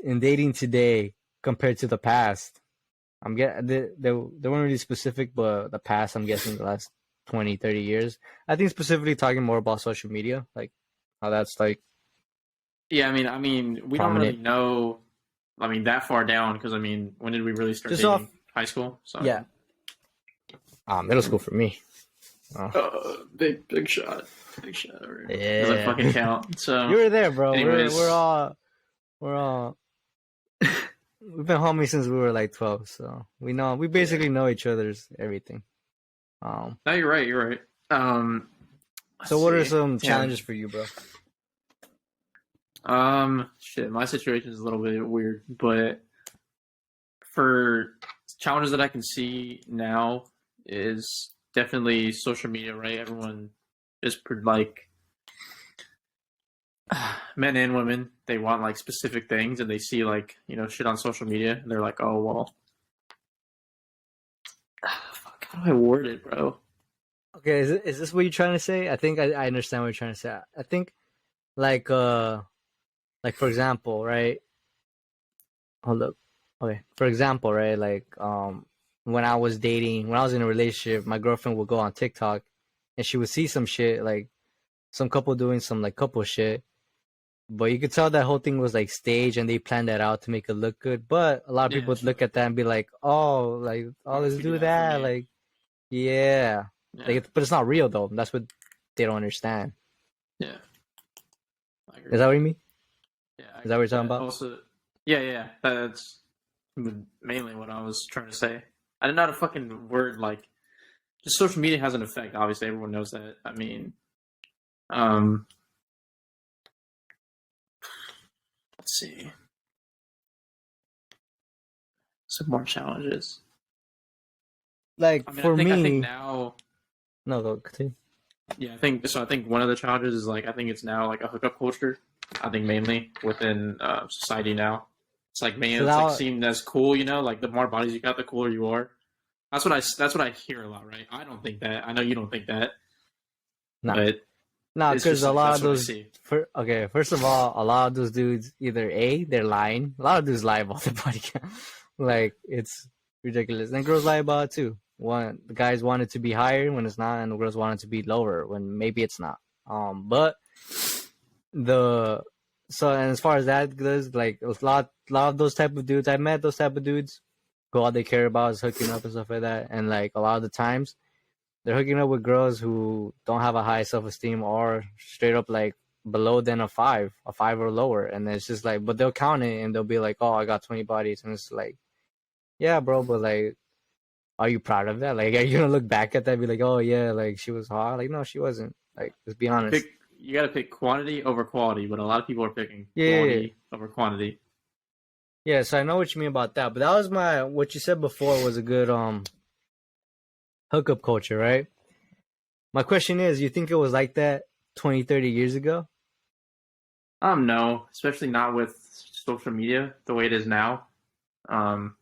in dating today compared to the past? They weren't really specific, but the past, I'm guessing the last 20, 30 years. I think specifically talking more about social media, like how that's like. Yeah, I mean, we don't really know. I mean, that far down because when did we really start dating? High school. So yeah. Middle school for me. Big shot. Yeah. Doesn't fucking count. So you were there, bro. Anyways. We're all we've been homies since we were like 12, so we basically know each other's everything. No, you're right. So what are some challenges for you, bro? My situation is a little bit weird, but for challenges that I can see now is definitely social media, right? Everyone is like men and women, they want like specific things and they see like, shit on social media and they're like, oh, well, fuck, how do I word it, bro? Okay, is this what you're trying to say? I think I understand what you're trying to say. I think like for example, right? Hold up. Okay, for example, right? Like when I was in a relationship, my girlfriend would go on TikTok and she would see some shit, like some couple doing some like couple shit. But you could tell that whole thing was like staged and they planned that out to make it look good. But a lot of people would look at that and be like, oh, let's do that. Like, yeah. Like, but it's not real though. That's what they don't understand. Yeah. I agree. Is that what you mean? Yeah. Is that what you're talking about? Also, yeah. That's mainly what I was trying to say. I didn't know how to fucking word, like, just social media has an effect. Obviously, everyone knows that. I mean, let's see. Some more challenges. Like, for me... I think now... No, go continue. Yeah, I think one of the challenges is, like, I think it's now, like, a hookup culture. I think mainly within society now. It's like, man, So it's like now, seeing as cool, you know, like the more bodies you got, the cooler you are. That's what I hear a lot, right? I don't think that. I know you don't think that, nah, but nah, it's because just a like lot of that's what I those. see. Okay, first of all, a lot of those dudes either they're lying. A lot of dudes lie about their body count. Like it's ridiculous, and girls lie about it too. The guys want it to be higher when it's not, and the girls want it to be lower when maybe it's not. But the so and as far as that goes, like a lot of those type of dudes, I met those type of dudes who all they care about is hooking up and stuff like that, and like a lot of the times they're hooking up with girls who don't have a high self esteem or straight up like below than a five or lower, and it's just like, but they'll count it and they'll be like, oh, I got 20 bodies, and it's like, yeah, bro, but like, are you proud of that? Like, are you gonna look back at that and be like, oh yeah, like she was hot? Like, no, she wasn't. Like, let's be You honest. pick. You got to pick quantity over quality, but a lot of people are picking Yeah, yeah, yeah. quality over quantity. Yeah, so I know what you mean about that, but that was what you said before was a good hookup culture, right? My question is, you think it was like that 20, 30 years ago? No, especially not with social media the way it is now. Um,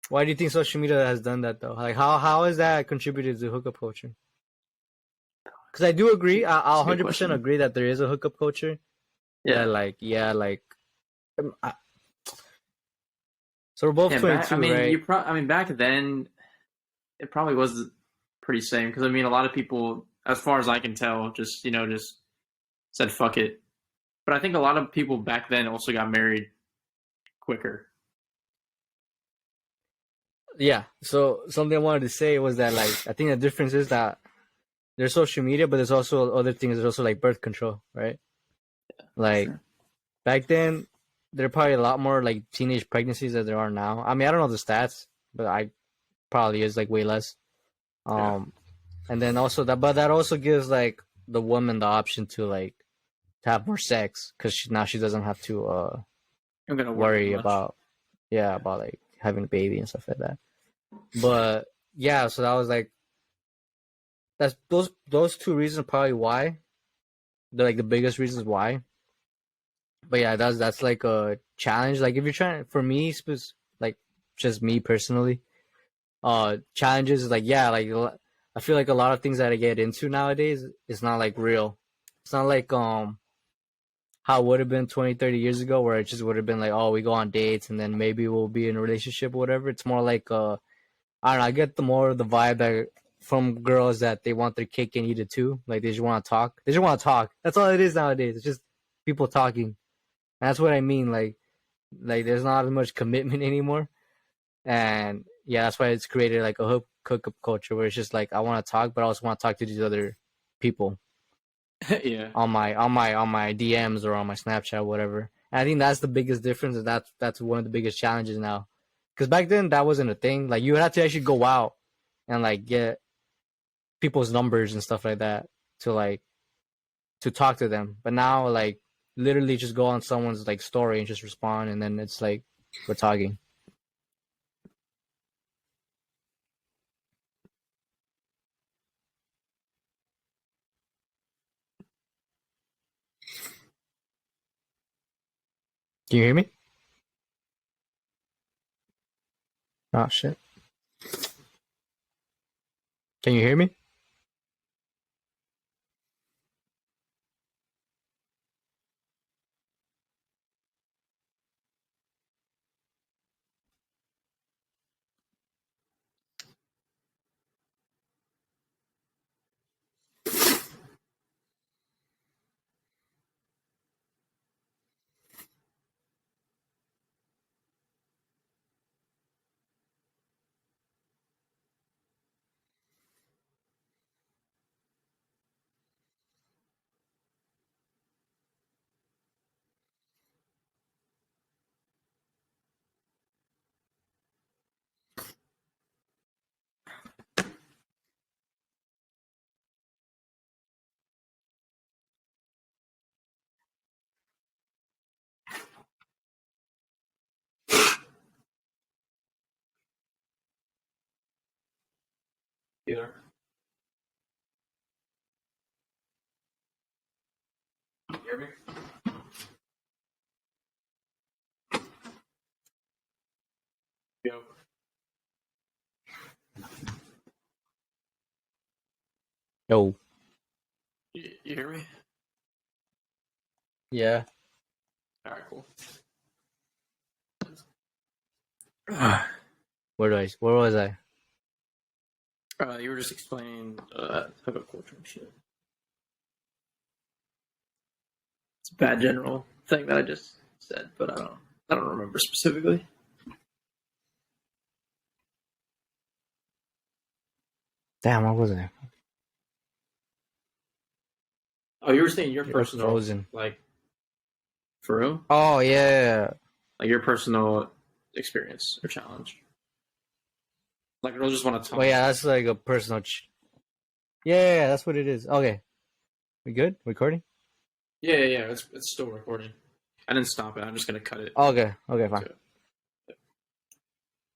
Why do you think social media has done that though? Like how has that contributed to hookup culture? Because I do agree, I'll it's a good 100% question. agree that there is a hookup culture. That Yeah, like yeah, like so we're both yeah. I 22, mean, right? I mean, back then it probably was pretty same because I mean, a lot of people, as far as I can tell, just said fuck it. But I think a lot of people back then also got married quicker. Yeah. So something I wanted to say was that like I think the difference is that there's social media, but there's also other things. There's also like birth control, right? For Like sure. back then, there are probably a lot more like teenage pregnancies than there are now. I mean, I don't know the stats, but I probably is like way less. Yeah, Um, and then also but that also gives like the woman the option to like to have more sex because now she doesn't have to I'm gonna worry as worry much. about about like having a baby and stuff like that. But yeah, so that was like that's those two reasons probably why they're like the biggest reasons why. But yeah, that's like a challenge. Like if you're trying for me, like just me personally, challenges is like yeah, like I feel like a lot of things that I get into nowadays is not like real. It's not like how it would have been 20, 30 years ago where it just would have been like, oh, we go on dates and then maybe we'll be in a relationship or whatever. It's more like I don't know, I get the more of the vibe that from girls that they want their cake and eat it too. Like they just want to talk. They just want to talk. That's all it is nowadays. It's just people talking. And that's what I mean. Like there's not as much commitment anymore. And yeah, that's why it's created like a hookup culture where it's just like I want to talk, but I also want to talk to these other people Yeah, on my DMs or on my Snapchat, or whatever. And I think that's the biggest difference, and that's one of the biggest challenges now. Because back then that wasn't a thing. Like you had to actually go out and like get people's numbers and stuff like that to like to talk to them. But now like literally just go on someone's like story and just respond, and then it's like we're talking. Can you hear me? Oh shit! Can you hear me? either. You hear me? Yo. You hear me? Yeah. All right, cool. Where was I? You were just explaining hookup culture and shit. It's a bad general thing that I just said, but I don't remember specifically. Damn, what was I? Oh, you were saying your You're personal, frozen. like, for real? Oh yeah. Like your personal experience or challenge. Like, I don't just want to talk. Well, yeah, that's like a personal. Yeah, that's what it is. Okay, we good? Recording? Yeah. It's still recording. I didn't stop it. I'm just gonna cut it. Okay, fine.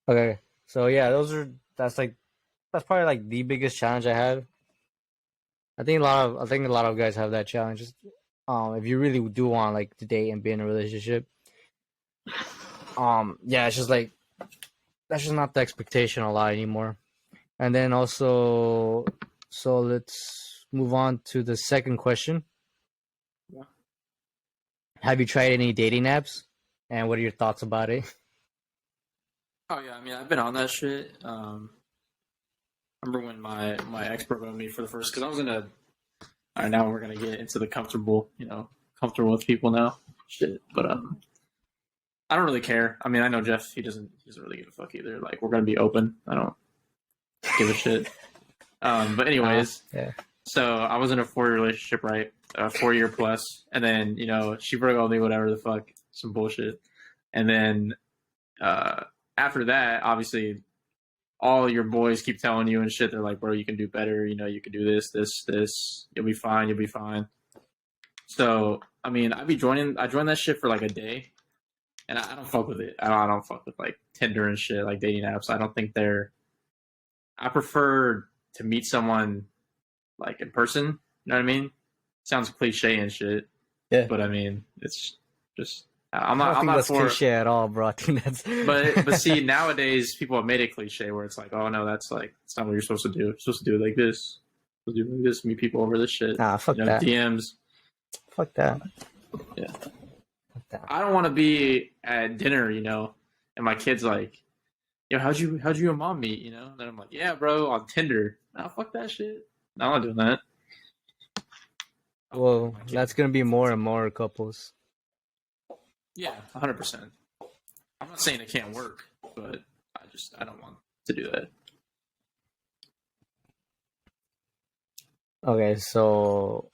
Okay, so yeah, that's probably like the biggest challenge I had. I think a lot of guys have that challenge. Just, if you really do want like to date and be in a relationship, yeah, it's just like that's just not the expectation a lot anymore. And then also, so let's move on to the second question. Yeah. Have you tried any dating apps? And what are your thoughts about it? Oh yeah, I mean I've been on that shit. I remember when my ex broke up with me for the first because I was in a. All right, now we're gonna get into the comfortable with people now. Shit, but I don't really care. I mean, I know Jeff. He doesn't really give a fuck either. Like we're gonna be open. I don't give a shit. But anyways, yeah. So I was in a 4-year relationship, right? 4-year plus, and then she broke up with me, whatever the fuck, some bullshit, and then after that, obviously, all your boys keep telling you and shit. They're like, bro, you can do better. You can do this. You'll be fine. You'll be fine. So I mean, I joined that shit for like a day, and I don't fuck with it. I don't fuck with like Tinder and shit, like dating apps. I don't think they're. I prefer to meet someone like in person. You know what I mean? Sounds cliche and shit. Yeah. But I mean, it's just I don't think that's for cliche at all, bro. I think that's. but see, nowadays people have made it cliche where it's like, oh no, that's not what you're supposed to do. You're supposed to do it like this. You're supposed to do it like this. Meet people over this shit. Nah, fuck that. DMs. Fuck that. Yeah. Fuck that. I don't want to be at dinner, and my kid's like, yo, how'd you and your mom meet? And then I'm like, yeah, bro, on Tinder. Nah, fuck that shit. No, I'm not doing that. Well, that's gonna be more and more couples. Yeah, 100%. I'm not saying it can't work, but I don't want to do that. Okay, so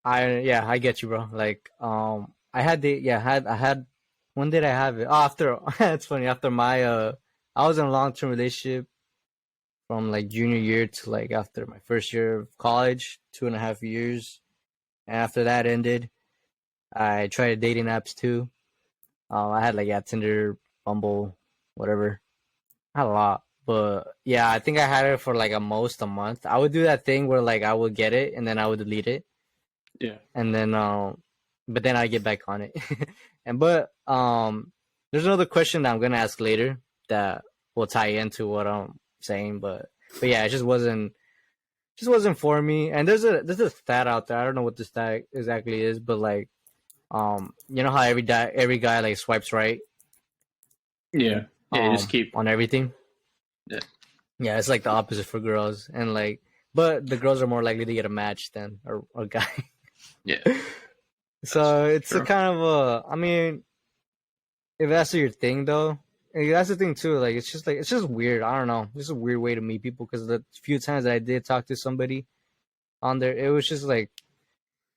I get you, bro. Like, I had when did I have it? Oh, after it's funny, after my I was in a long-term relationship from like junior year to like after my first year of college, 2.5 years. And after that ended, I tried dating apps too. I had like Tinder, Bumble, whatever. I had a lot, but yeah, I think I had it for like a month. I would do that thing where like I would get it and then I would delete it. Yeah. And then but then I get back on it. There's another question that I'm gonna ask later that will tie into what I'm saying, but yeah, it just wasn't for me. And there's a stat out there. I don't know what the stat exactly is, but like, you know how every guy like swipes right. Yeah. Yeah. Just keep on everything. Yeah. Yeah, it's like the opposite for girls, and like, but the girls are more likely to get a match than a guy. Yeah. So it's a kind of a. I mean, if that's your thing, though, that's the thing too. Like, it's just weird. I don't know. It's a weird way to meet people because the few times that I did talk to somebody on there, it was just like,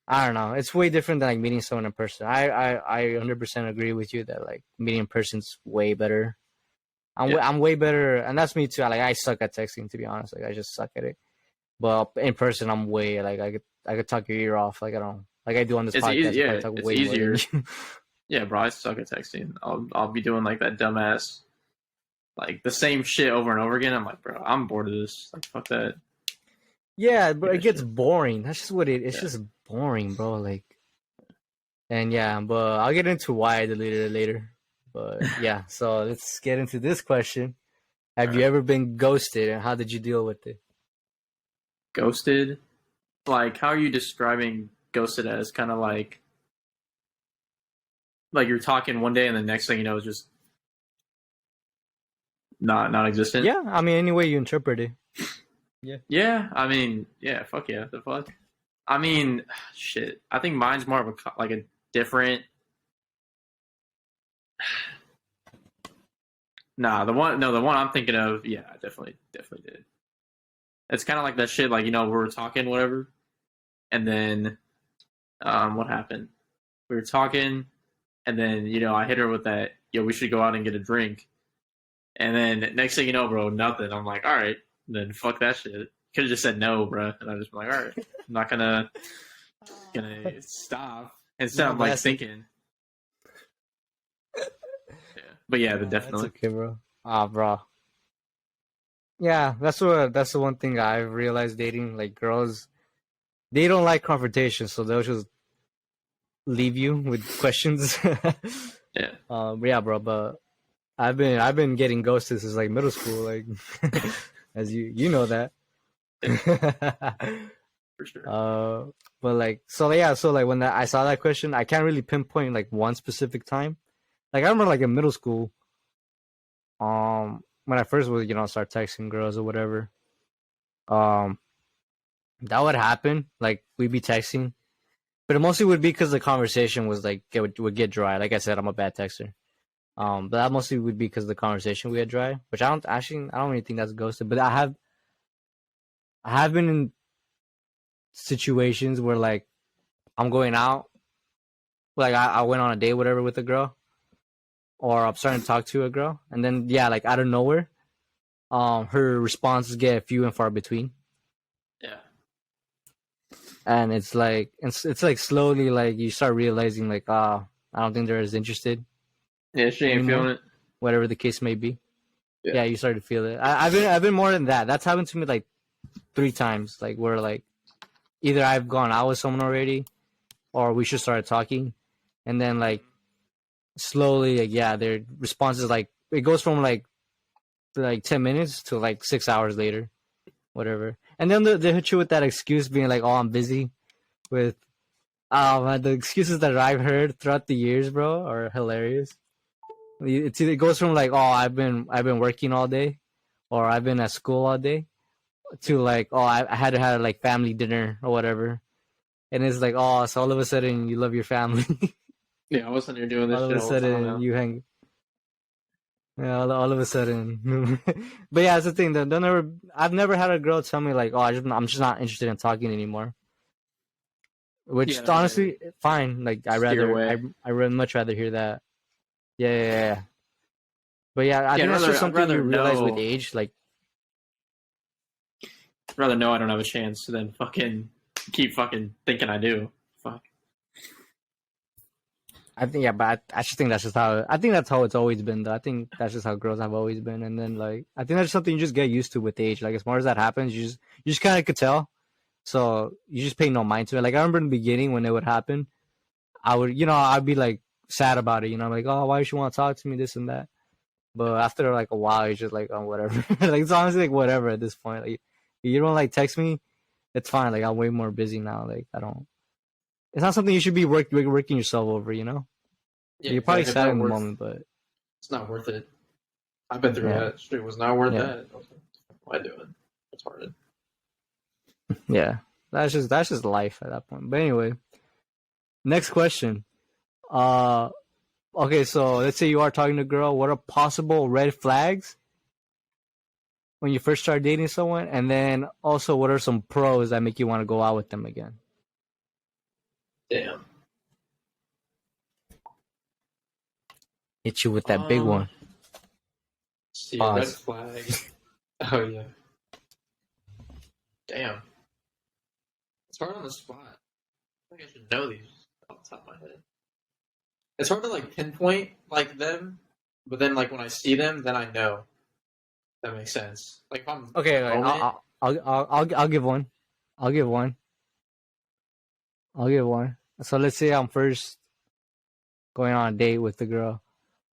I don't know. It's way different than like meeting someone in person. I 100% agree with you that like meeting in person's way better. I'm way better, and that's me too. Like I suck at texting, to be honest. Like I just suck at it. But in person, I'm way like I could talk your ear off. Like I don't like I do on this podcast. It's easier. Yeah, bro, I suck at texting. I'll be doing like that dumbass, like the same shit over and over again. I'm like, bro, I'm bored of this. Like, fuck that. Yeah, but it gets boring. That's just what it. It's just boring, bro. Like, and yeah, but I'll get into why I deleted it later. But yeah, so let's get into this question. Have you ever been ghosted, and how did you deal with it? Ghosted? Like, how are you describing ghosted as? Kind of like you're talking one day and the next thing you know is just not existent. Yeah, I mean, any way you interpret it. Yeah, I mean, yeah, fuck yeah, the fuck. I mean, shit. I think mine's more of a different. Nah, the one I'm thinking of, yeah, I definitely did. It's kind of like that shit, like, we were talking, whatever, and then, what happened? We were talking, and then, I hit her with that, yo, we should go out and get a drink, and then next thing you know, bro, nothing. I'm like, all right, then fuck that shit. Could have just said no, bro, and I just been like, all right, I'm not gonna stop. Instead, I'm like thinking. Yeah, but yeah, definitely. That's okay, bro. Bro. Yeah, that's the one thing I've realized dating. Like, girls, they don't like confrontation, so they'll just leave you with questions. Yeah. Yeah, bro. But I've been getting ghosted since like middle school, like as you know that. For sure. But like, so yeah, so like when I saw that question, I can't really pinpoint like one specific time. Like I remember like in middle school, when I first would start texting girls or whatever, that would happen. Like we'd be texting, but it mostly would be because the conversation was like would get dry. Like I said, I'm a bad texter. But that mostly would be because the conversation we had dry, which I don't really think that's ghosted. But I have been in situations where like I'm going out, like I went on a date, whatever, with a girl, or I'm starting to talk to a girl, and then yeah, like out of nowhere, her responses get few and far between. Yeah. And it's like slowly like you start realizing like I don't think they're as interested. Yeah, she ain't feeling it. Whatever the case may be. Yeah, you start to feel it. I've been more than that. That's happened to me like 3 times. Like where like either I've gone out with someone already, or we should start talking, and then like slowly, like yeah, their response is like it goes from like 10 minutes to like 6 hours later, whatever. And then they hit you with that excuse being like, "Oh, I'm busy." With man, the excuses that I've heard throughout the years, bro, are hilarious. It goes from like, "Oh, I've been working all day," or "I've been at school all day," to like, "Oh, I had to have like family dinner or whatever," and it's like, "Oh, so all of a sudden you love your family." Yeah, all of a sudden you're doing this. All of a sudden you hang. Yeah, all of a sudden. But yeah, that's the thing. I've never had a girl tell me like, "Oh, I'm just not interested in talking anymore." Which honestly, fine. Like I would much rather hear that. Yeah. But yeah, I think that's just something you realize with age. Like, I'd rather know I don't have a chance than keep thinking I do. Fuck. I think yeah, but I just think that's how it's always been. Though I think that's just how girls have always been. And then like I think that's something you just get used to with age. Like as far as that happens, you just kind of could tell. So you just pay no mind to it. Like I remember in the beginning when it would happen, I'd be like sad about it. I'm like, oh, why does she want to talk to me, this and that. But after like a while, you're just like, oh, whatever. Like it's honestly like whatever at this point. Like you don't like text me, it's fine. Like I'm way more busy now. Like I don't. It's not something you should be working yourself over. Yeah, you're probably sad in the moment, but it's not worth it. I've been through that. It was not worth that. What am I doing? It's hard. Yeah, that's just life at that point. But anyway, next question. Okay, so let's say you are talking to a girl. What are possible red flags when you first start dating someone? And then also, what are some pros that make you want to go out with them again? Damn. Hit you with that big one. See, red flag. Oh, yeah. Damn. It's hard on the spot. I think I should know these off the top of my head. It's hard to like pinpoint like them, but then like when I see them, then I know. That makes sense. Like if I'm okay, I'll give one. I'll give one. So let's say I'm first going on a date with the girl.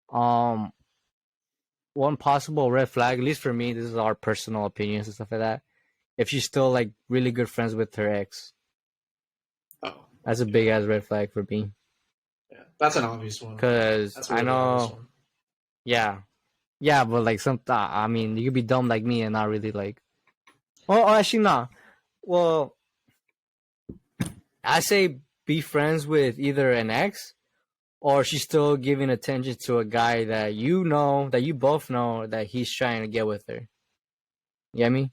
One possible red flag, at least for me, this is our personal opinions and stuff like that. if she's still like really good friends with her ex. Oh, That's a big ass red flag for me. yeah, that's an obvious one. Cause That's a I really obvious know, one. yeah, but like I mean, you could be dumb like me and not really like. Oh, actually, not. Well, I say be friends with either an ex or she's still giving attention to a guy that you both know that he's trying to get with her. You get me?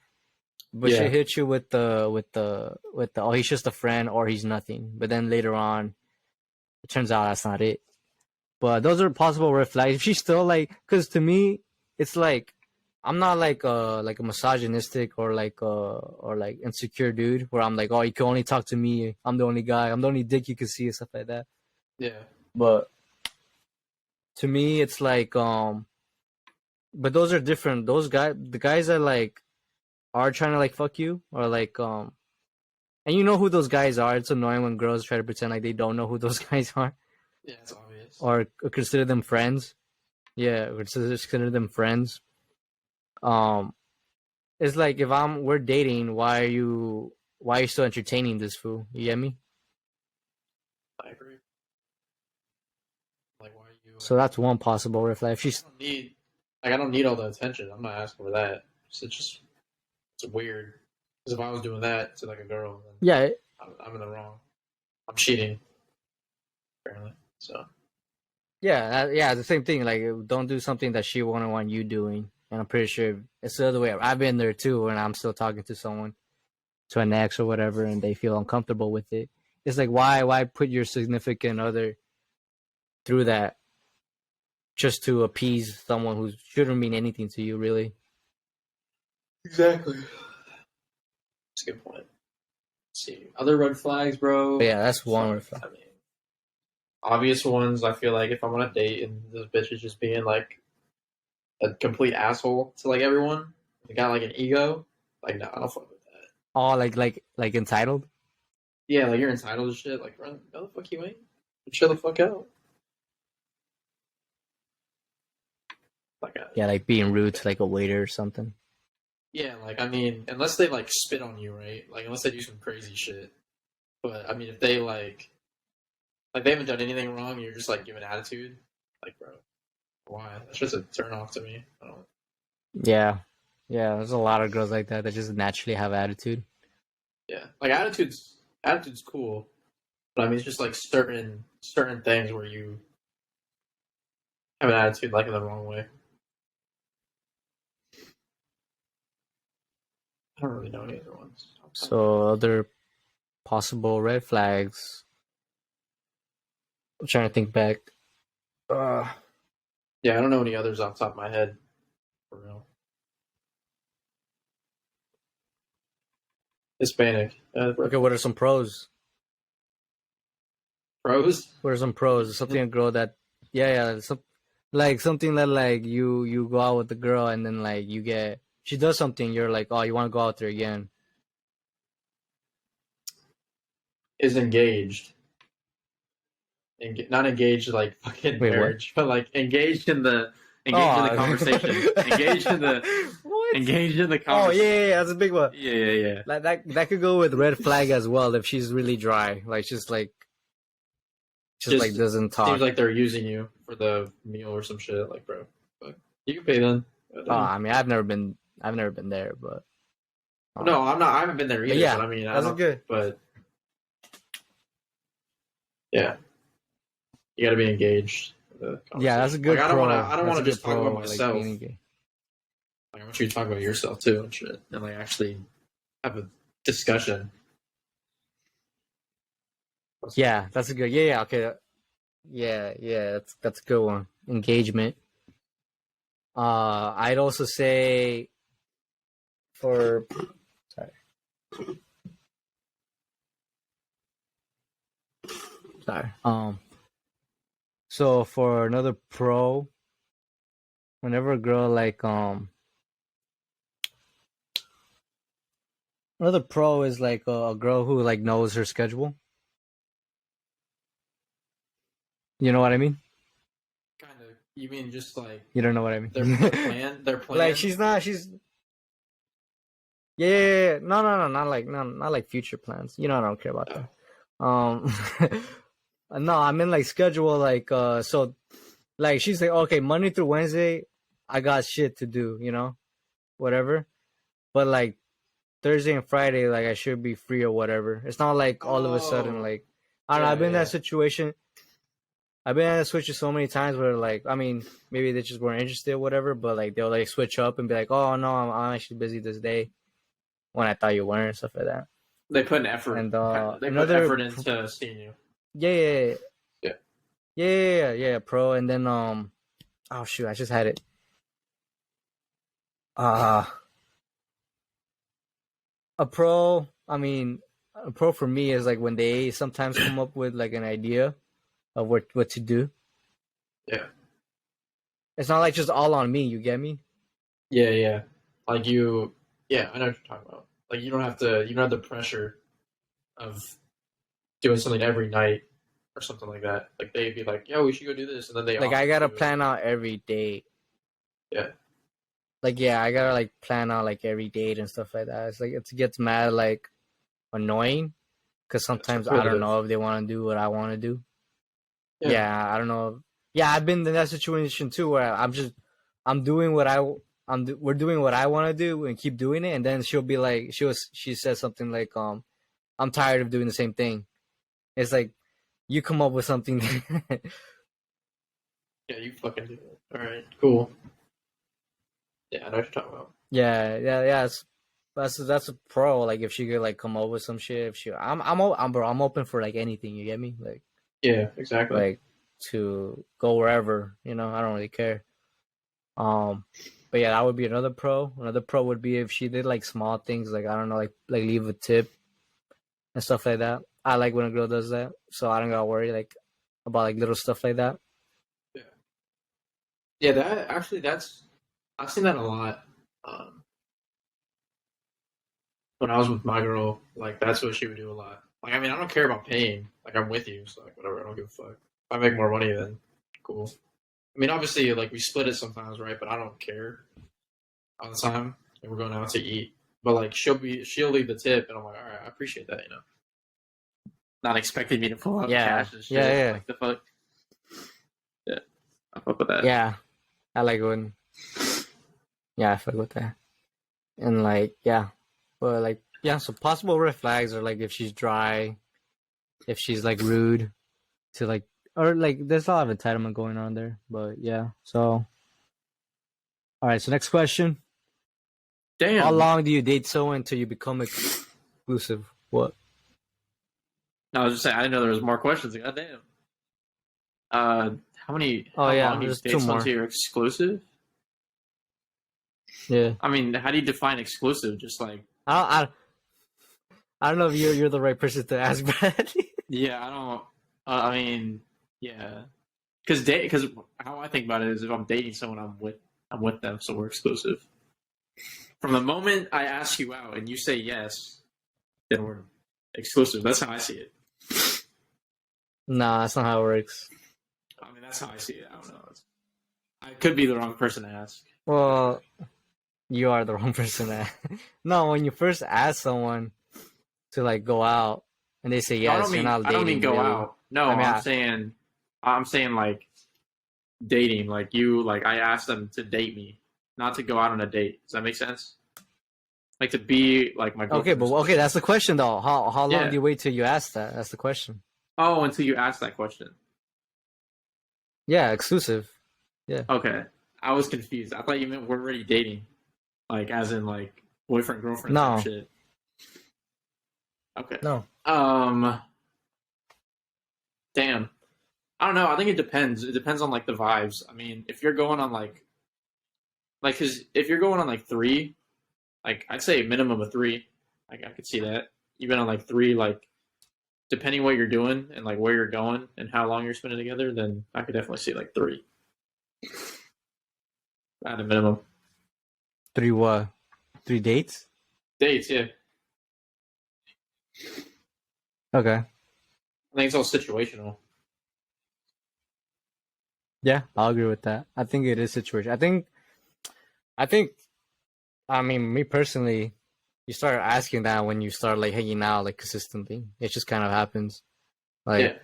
But she Yeah, hit you with the oh, he's just a friend or he's nothing. But then later on, it turns out that's not it. But those are possible red flags. If she's still like, because to me, it's like I'm not like a misogynistic or like insecure dude where I'm like, oh, you can only talk to me. I'm the only guy. I'm the only dick you can see and stuff like that. yeah. But to me, it's like but those are different. The guys that like are trying to like fuck you or like and you know who those guys are. It's annoying when girls try to pretend like they don't know who those guys are Yeah, it's obvious. or consider them friends. Yeah, or consider them friends. Um, it's like if we're dating, why are you still entertaining this fool? You get me? I agree. Like, why are you? So that's one possible red flag. If she's I don't need all the attention. I'm not asking for that. It's weird. Because if I was doing that to like a girl, then yeah, I'm in the wrong. I'm cheating, apparently. So yeah, it's the same thing. Like don't do something that she wouldn't want you doing. And I'm pretty sure it's the other way. I've been there too, and I'm still talking to someone, to an ex or whatever, and they feel uncomfortable with it. It's like why put your significant other through that just to appease someone who shouldn't mean anything to you, really? exactly. That's a good point. Let's see other red flags, bro. But yeah, that's one red flag. I mean, obvious ones. I feel like if I'm on a date and this bitch is just being like a complete asshole to like everyone, they got like an ego. Like, no, I don't fuck with that. Oh, like entitled. Yeah, like you're entitled to shit. Like, bro, no the fuck you ain't. Chill the fuck out. Like, Yeah, like being rude to like a waiter or something. yeah, like I mean, unless they like spit on you, right? Like, unless they do some crazy shit. But I mean, if they like they haven't done anything wrong, you're just like giving attitude. Like, bro, why? That's just a turn off to me. I don't. Yeah, yeah. There's a lot of girls like that that just naturally have attitude. Yeah, like attitude's cool, but I mean, it's just like certain things where you have an attitude like in the wrong way. I don't really know any other ones. So other possible red flags. I'm trying to think back. Yeah, I don't know any others off the top of my head. For real. Hispanic. Okay, what are some pros? Pros? What are some pros? Something a girl that, yeah, like something that like you go out with the girl and then like she does something, you're like, oh, you want to go out there again? Is engaged. Not engaged like fucking Wait, marriage, but like engaged in the conversation. engaged in the What? engaged in the Oh conversation. yeah, that's a big one. Yeah. Like that could go with red flag as well if she's really dry, like just like doesn't talk. Seems like they're using you for the meal or some shit. Like, bro, but you can pay them. Oh, I mean, I've never been there, but no, I'm not. I haven't been there either. Yeah, but I mean, that's good. But yeah, you got to be engaged. Yeah, that's a good. Like, pro. I don't want to just talk about like, myself. Like, I want you to talk about yourself too and shit, and like actually have a discussion. Yeah, that's a good. Yeah, okay. Yeah, that's a good one. Engagement. I'd also say for sorry. So for another pro, whenever a girl like another pro is like a girl who like knows her schedule. You know what I mean? Kind of. You mean just like You don't know what I mean? their plan? Their plan. Like she's Yeah. No, not like future plans. You know, I don't care about that. No, I mean like schedule so like she's like, okay, Monday through Wednesday, I got shit to do, whatever. But like Thursday and Friday, like I should be free or whatever. It's not like all of a sudden, like I don't know. I've been in that situation. I've been in that situation so many times where like I mean maybe they just weren't interested or whatever, but like they'll like switch up and be like, oh no, I'm actually busy this day when I thought you weren't and stuff like that. They put an effort. And they put effort into seeing you. Yeah. Yeah. Yeah, pro. And then oh shoot, I just had it. A pro. I mean, a pro for me is like when they sometimes come up with like an idea of what to do. Yeah. It's not like just all on me. You get me? Yeah. Like you. Yeah, I know what you're talking about. Like you don't have the pressure of doing something every night or something like that. Like they'd be like, "Yo, we should go do this," and then they like I gotta plan out every day. Yeah. Like I gotta like plan out like every date and stuff like that. It's like it gets mad like annoying because sometimes I don't know if they want to do what I want to do. Yeah, I don't know. Yeah, I've been in that situation too where I'm doing what we're doing what I want to do and keep doing it, and then she'll be like she says something like I'm tired of doing the same thing. It's like you come up with something. Yeah, you fucking do it. All right, cool. Yeah, I know what you're talking about. Yeah. That's a pro. Like if she could like come up with some shit. If she, I'm open for like anything. You get me? Like yeah, exactly. Like to go wherever. I don't really care. But yeah, that would be another pro. Another pro would be if she did like small things, like I don't know, like leave a tip and stuff like that. I like when a girl does that, so I don't gotta worry like about like little stuff like that. Yeah. That's I've seen that a lot. When I was with my girl, like that's what she would do a lot. Like I mean, I don't care about paying. Like I'm with you, so like whatever. I don't give a fuck. If I make more money, then cool. I mean, obviously, like we split it sometimes, right? But I don't care all the time. And we're going out to eat, but like she'll leave the tip, and I'm like, all right, I appreciate that, Not expecting me to pull out cash and shit. Yeah. Like the fuck. Yeah, I fuck with that. Yeah, I like when. Yeah, I fuck with that, and like but like so possible red flags are like if she's dry, if she's like rude, to like or like there's a lot of entitlement going on there, but yeah. So, all right. So next question. Damn. How long do you date someone until you become exclusive? What? No, I was just saying I didn't know there was more questions. God damn. How many? Oh how yeah, long do you there's date two someone more. until you're exclusive? Yeah. I mean, how do you define exclusive? Just like I don't know if you're the right person to ask, Brad. yeah, I don't. I mean, yeah, because how I think about it is if I'm dating someone, I'm with them, so we're exclusive. From the moment I ask you out and you say yes, then we're exclusive. That's how I see it. Nah, that's not how it works. I mean, that's how I see it. I don't know. I could be the wrong person to ask. Well, you are the wrong person to ask. No, when you first ask someone to like go out and they say yes, you're not dating. I don't mean go really. out. No, I'm saying like dating. Like I asked them to date me, not to go out on a date. Does that make sense? Like to be like my girlfriend. Okay, that's the question though. How long do you wait till you ask that? That's the question. Oh, until you ask that question. Yeah, exclusive. Yeah. Okay, I was confused. I thought you meant we're already dating, like as in like boyfriend girlfriend no. type shit. Okay. No. Damn. I don't know. I think it depends. It depends on like the vibes. I mean, if you're going on like, cause if you're going on like 3, like I'd say a minimum of 3. Like I could see that. You've been on like 3, like depending what you're doing and like where you're going and how long you're spending together, then I could definitely see like 3 at a minimum. 3 what? 3 dates? Dates, yeah. Okay. I think it's all situational. Yeah, I'll agree with that. I think it is situational. I think. I mean, me personally, you start asking that when you start like hanging out like consistently. It just kind of happens. Like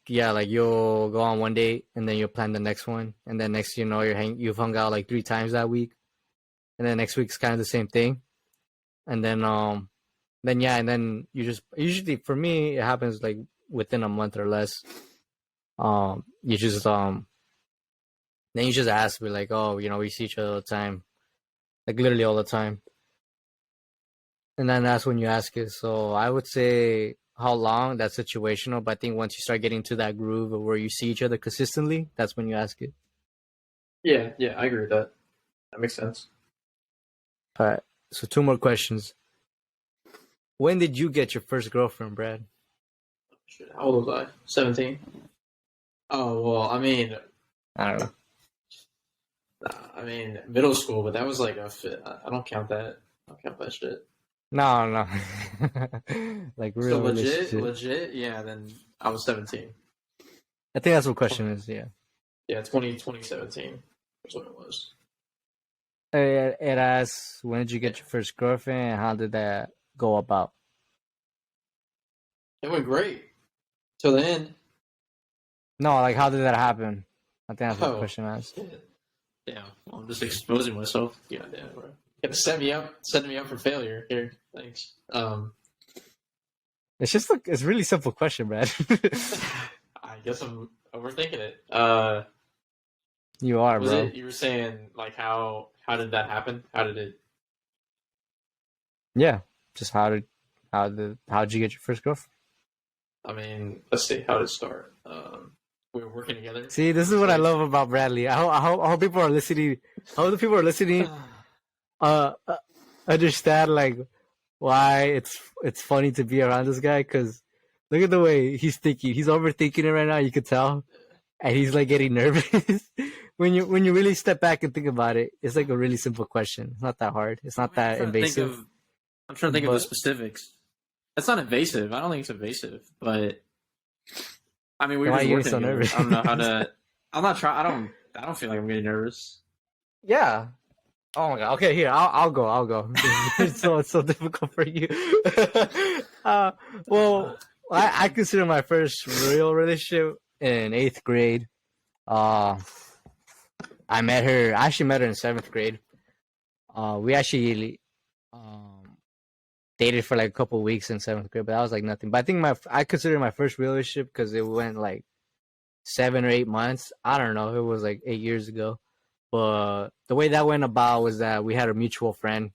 yeah, like you'll go on one date and then you'll plan the next one, and then next you know you've hung out like 3 times that week, and then next week's kind of the same thing, and then yeah, and then you just usually for me it happens like within a month or less. You just then you just ask me like, oh, you know, we see each other all the time, like literally all the time, and then that's when you ask it. So I would say how long, that's situational, but I think once you start getting to that groove of where you see each other consistently, that's when you ask it. Yeah, I agree with that. That makes sense. All right, so 2 more questions. When did you get your first girlfriend, Brad? Shit, how old was I? 17. Oh well, I mean, I don't know. I mean middle school, but that was like I don't count that. I don't count that shit. No. Like real So legit, yeah. Then I was 17. I think that's what the question is. Yeah. Yeah, 2017 is what it was. It asks, when did you get your first girlfriend, and how did that go about? It went great till the end. No, like how did that happen? I think that's what the question asks. Yeah, well, I'm just exposing myself. Yeah, damn, bro. You gotta setting me up for failure here. Thanks. It's just it's really simple question, Brad. I guess I'm overthinking it. You are, was bro. it? You were saying like how did that happen? How did it? Yeah, just how did you get your first girlfriend? I mean, let's see. How did it start? We were working together. See, this is what I love about Bradley. I hope people are listening. I hope the people are listening understand like why it's funny to be around this guy, because look at the way he's thinking. He's overthinking it right now. You could tell, and he's like getting nervous. when you really step back and think about it, it's like a really simple question. It's not that hard. It's not that invasive. I'm trying to think of the specifics. It's not invasive. I don't think it's invasive, but I mean, we were just working so together. nervous? I don't know how to. I'm not trying. I don't feel like I'm getting nervous. Yeah. Oh my god. Okay, here I'll go. it's so difficult for you. Well, I consider my first real relationship in 8th grade. I actually met her in 7th grade. We actually dated for like a couple of weeks in 7th grade, but that was like nothing. But I think I consider my first relationship because it went like 7 or 8 months. I don't know. It was like 8 years ago. But the way that went about was that we had a mutual friend,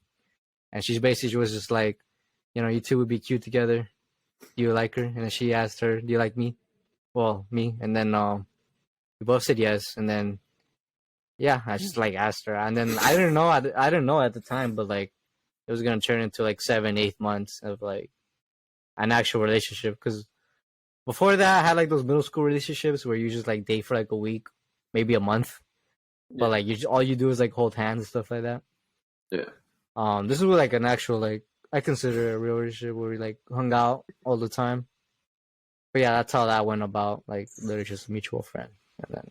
and she basically was just like, you know, you two would be cute together. Do you like her? And then she asked her, do you like me? Well, me. And then we both said yes. And then, yeah, I just like asked her. And then I didn't know at the time, but like it was going to turn into like 7, 8 months of like an actual relationship. Because before that, I had like those middle school relationships where you just like date for like a week, maybe a month. Yeah. But like all you do is like hold hands and stuff like that. Yeah. This was like an actual like I consider a real relationship where we like hung out all the time. But yeah, that's how that went about. Like literally just a mutual friend, and then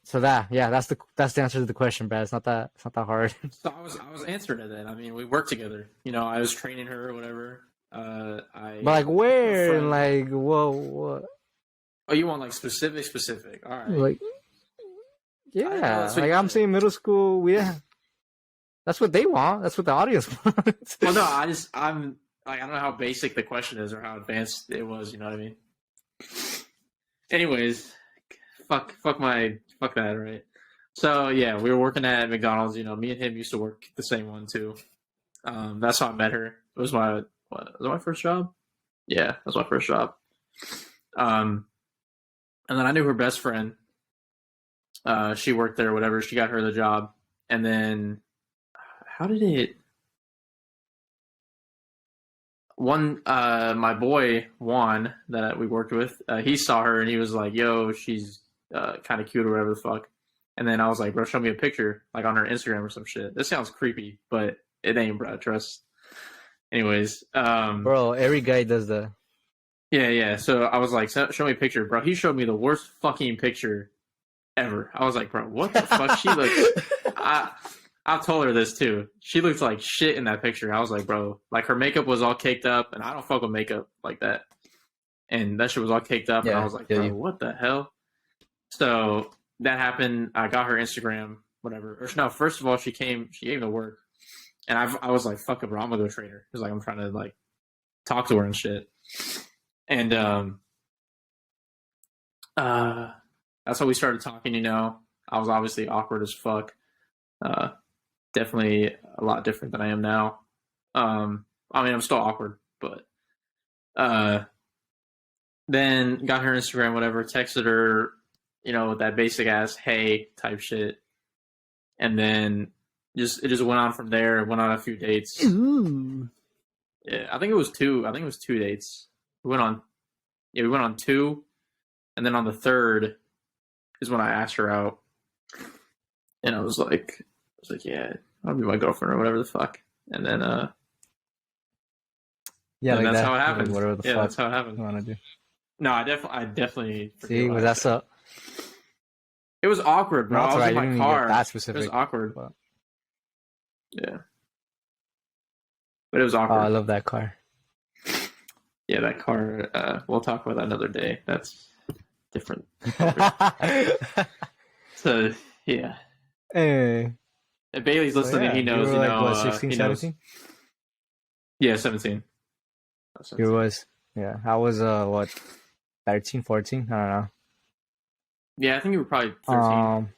so that's the answer to the question, Brad. It's not that hard. So I was answering it then. I mean, we worked together. You know, I was training her or whatever. But like where and like what? Oh, you want like specific? All right. Like yeah, like I'm saying middle school. Yeah, that's what they want. That's what the audience wants. Well, no, I'm like I don't know how basic the question is or how advanced it was. You know what I mean? Anyways, fuck that, right? So yeah, we were working at McDonald's. You know, me and him used to work the same one too. That's how I met her. It was my first job? Yeah, that was my first job. And then I knew her best friend. She worked there, whatever. She got her the job. And then, how did it? My boy, Juan, that we worked with, he saw her and he was like, yo, she's kind of cute or whatever the fuck. And then I was like, bro, show me a picture, like on her Instagram or some shit. This sounds creepy, but it ain't, bro. Trust. Anyways. Bro, every guy does that. Yeah. So I was like, show me a picture, bro. He showed me the worst fucking picture ever. I was like, bro, what the fuck? She looks. I I told her this too. She looks like shit in that picture. I was like, bro, like her makeup was all caked up, and I don't fuck with makeup like that. And that shit was all caked up, and I was like, bro, what the hell? So that happened. I got her Instagram, whatever. Or no, first of all, she came to work, and I was like, fuck it, bro, I'm gonna go trade her because like I'm trying to like talk to her and shit. And that's how we started talking. You know, I was obviously awkward as fuck. Definitely a lot different than I am now. I mean, I'm still awkward, but then got her Instagram, whatever, texted her, you know, with that basic ass hey type shit, and then it just went on from there. Went on a few dates. Ooh. Yeah, I think it was two. I think it was 2 dates. We went on 2, and then on the 3rd is when I asked her out, and I was like, yeah, I'll be my girlfriend or whatever the fuck. And then yeah, like that's that, how it happened. Like whatever the fuck that's how it happened. you want to do. No, I definitely. See, was that so? It was awkward, bro. No, I was right. in my you car. that specific. It was awkward. But... Yeah, but it was awkward. Oh, I love that car. Yeah, that car. We'll talk about that another day. That's different. So yeah. Hey. If Bailey's listening, he knows. You were like, what, 16, he 17? Knows. Yeah, 17. It was. Yeah, I was what, 13, 14? I don't know. Yeah, I think you were probably 13.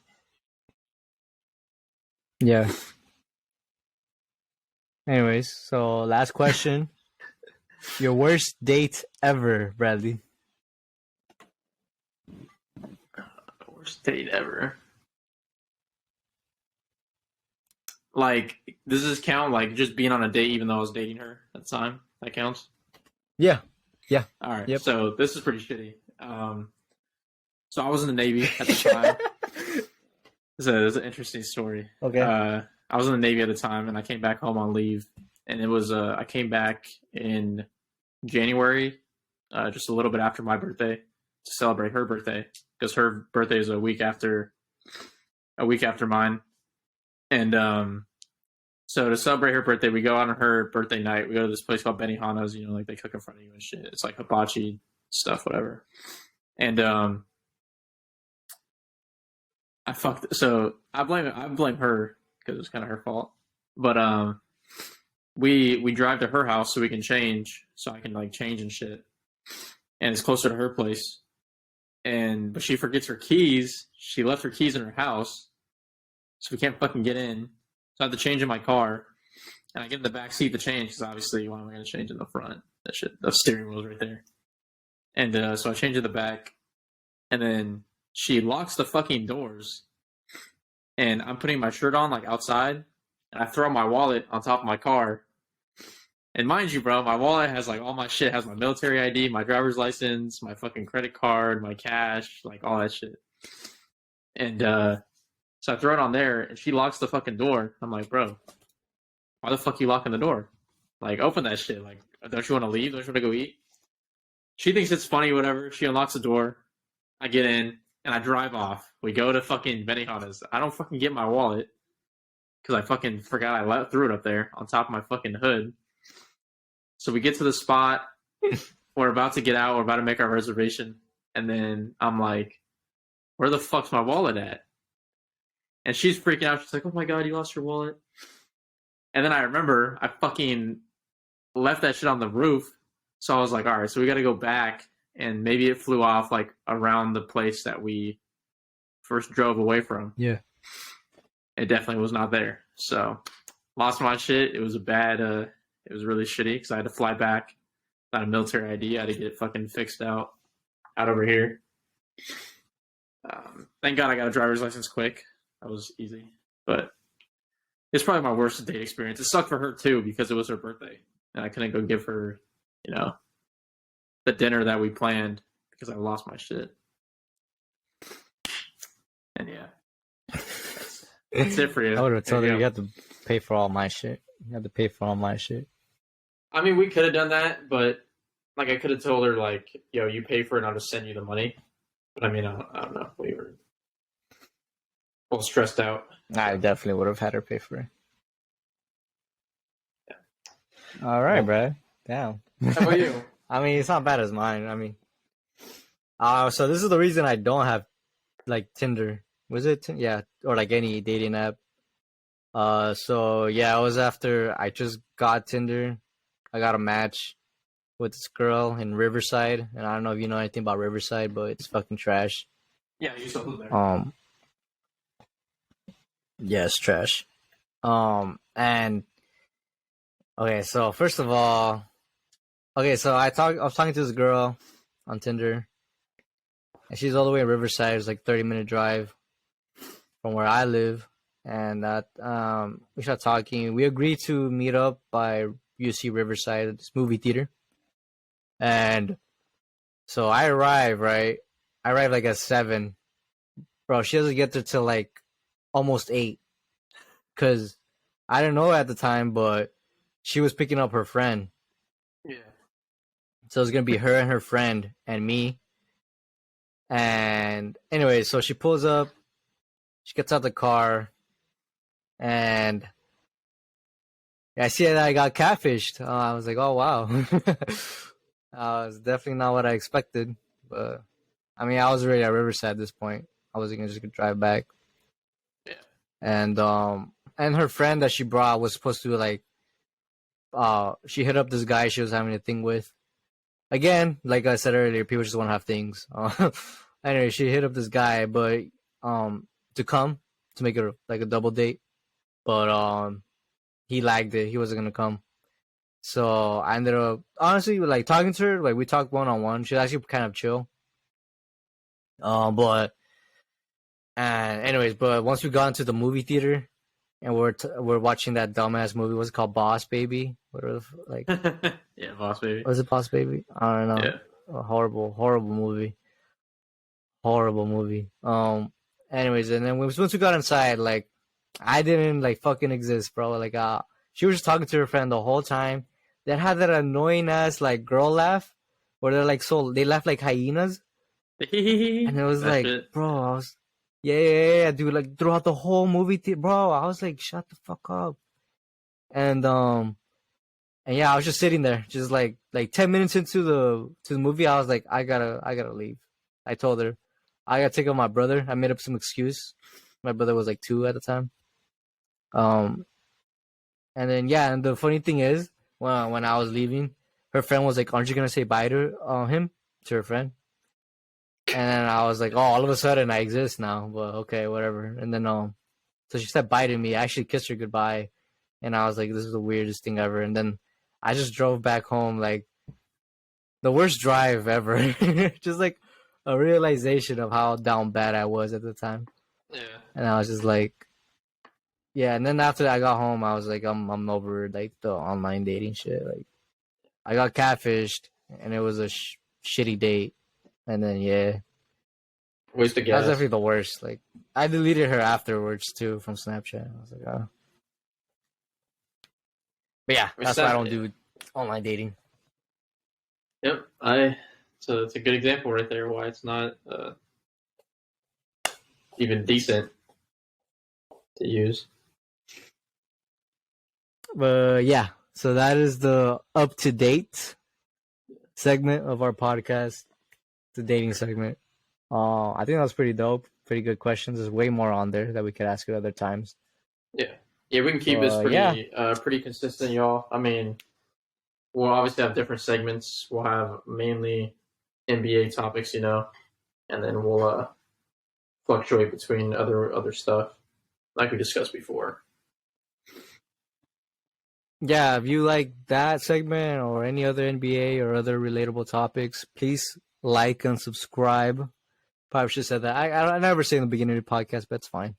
Yeah. Anyways, so last question. Your worst date ever, Bradley? Worst date ever. Like, does this count? Like, just being on a date even though I was dating her at the time? That counts? Yeah. All right. Yep. So this is pretty shitty. So I was in the Navy at the time. It's an interesting story. Okay. I was in the Navy at the time, and I came back home on leave. And it was I came back in January, just a little bit after my birthday, to celebrate her birthday, because her birthday is a week after mine. And so to celebrate her birthday, we go out on her birthday night. We go to this place called Benihana's. You know, like they cook in front of you and shit. It's like hibachi stuff, whatever. And I fucked. So I blame her because it was kind of her fault. But we drive to her house so we can change, so I can like change and shit. And it's closer to her place. But she forgets her keys. She left her keys in her house, so we can't fucking get in. So I have to change in my car, and I get in the back seat to change because obviously, why am I going to change in the front? That shit, the steering wheel's right there. And so I change in the back, and then she locks the fucking doors. And I'm putting my shirt on like outside, and I throw my wallet on top of my car. And mind you, bro, my wallet has like all my shit. It has my military ID, my driver's license, my fucking credit card, my cash, like all that shit. And so I throw it on there, and she locks the fucking door. I'm like, bro, why the fuck you locking the door? Like, open that shit. Like, don't you want to leave? Don't you want to go eat? She thinks it's funny, whatever. She unlocks the door. I get in, and I drive off. We go to fucking Benihana's. I don't fucking get my wallet because I fucking forgot I threw it up there on top of my fucking hood. So we get to the spot. We're about to get out. We're about to make our reservation. And then I'm like, where the fuck's my wallet at? And she's freaking out. She's like, oh my God, you lost your wallet. And then I remember I fucking left that shit on the roof. So I was like, all right, so we got to go back. And maybe it flew off like around the place that we first drove away from. Yeah. It definitely was not there. So lost my shit. It was a bad, it was really shitty because I had to fly back without a military ID. I had to get it fucking fixed out over here. Thank God I got a driver's license quick. That was easy. But it's probably my worst date experience. It sucked for her too because it was her birthday. And I couldn't go give her, you know, the dinner that we planned because I lost my shit. And yeah. That's it for you. I would have told her you have to pay for all my shit. You have to pay for all my shit. I mean, we could have done that, but like I could have told her like, yo, you pay for it, I'll just send you the money. But I mean, I don't know. well, stressed out. I definitely would have had her pay for it. Yeah. All right, bro. Damn. How about you? I mean, it's not bad as mine. I mean, so this is the reason I don't have like Tinder. Was it? Yeah, or like any dating app. So yeah, it was after I just got Tinder. I got a match with this girl in Riverside, and I don't know if you know anything about Riverside, but it's fucking trash. Yeah, you still live there. Yeah, it's trash. And okay, so first of all, okay, so I was talking to this girl on Tinder, and she's all the way in Riverside. It's like 30-minute drive from where I live, and that we started talking. We agreed to meet up by UC Riverside, this movie theater, and so I arrive right. I arrive like at 7, bro. She doesn't get there till like almost 8, cause I didn't know at the time, but she was picking up her friend. Yeah. So it's gonna be her and her friend and me. And anyway, so she pulls up, she gets out the car, and I see that I got catfished. I was like, oh wow. It's definitely not what I expected. But I mean, I was already at Riverside at this point. I wasn't just gonna drive back. Yeah. And her friend that she brought was supposed to like she hit up this guy she was having a thing with. Again, like I said earlier, people just want to have things. Anyway, she hit up this guy, but to come to make it like a double date, but he lagged it. He wasn't gonna come, so I ended up honestly like talking to her. Like we talked 1-on-1. She's actually kind of chill. But anyways, but once we got into the movie theater, and we're watching that dumbass movie. What's it called? Boss Baby. Whatever. Like yeah, Boss Baby. Was it Boss Baby? I don't know. Yeah. A horrible movie. Horrible movie. Anyways, and then once we got inside, like I didn't like fucking exist, bro. Like she was just talking to her friend the whole time. They had that annoying ass like girl laugh, where they're like they laugh like hyenas, and it was like, shit. bro, I was, yeah, dude. Like throughout the whole movie, bro, I was like, shut the fuck up. And yeah, I was just sitting there, just like 10 minutes into the movie, I was like, I gotta leave. I told her, I gotta take out my brother. I made up some excuse. My brother was like 2 at the time. And then yeah, and the funny thing is, when I was leaving, her friend was like, "Aren't you gonna say bye to him?" To her friend. And then I was like, "Oh, all of a sudden I exist now." But okay, whatever. And then so she said bye to me. I actually kissed her goodbye, and I was like, "This is the weirdest thing ever." And then I just drove back home, like the worst drive ever. Just like a realization of how down bad I was at the time. Yeah. And I was just like, yeah. And then after I got home, I was like, I'm over like the online dating shit. Like, I got catfished, and it was a shitty date. And then yeah, Waste of gas. that's definitely the worst. Like, I deleted her afterwards too from Snapchat. I was like, oh. But yeah, that's why I don't do online dating. Yep, so it's a good example right there why it's not even decent to use. But yeah, so that is the up to date segment of our podcast, the dating segment. I think that was pretty dope. Pretty good questions. There's way more on there that we could ask at other times. Yeah, we can keep this pretty consistent, y'all. I mean, we'll obviously have different segments. We'll have mainly NBA topics, and then we'll fluctuate between other stuff, like we discussed before. Yeah, if you like that segment or any other NBA or other relatable topics, please like and subscribe. Probably should have said that. I never say in the beginning of the podcast, but it's fine.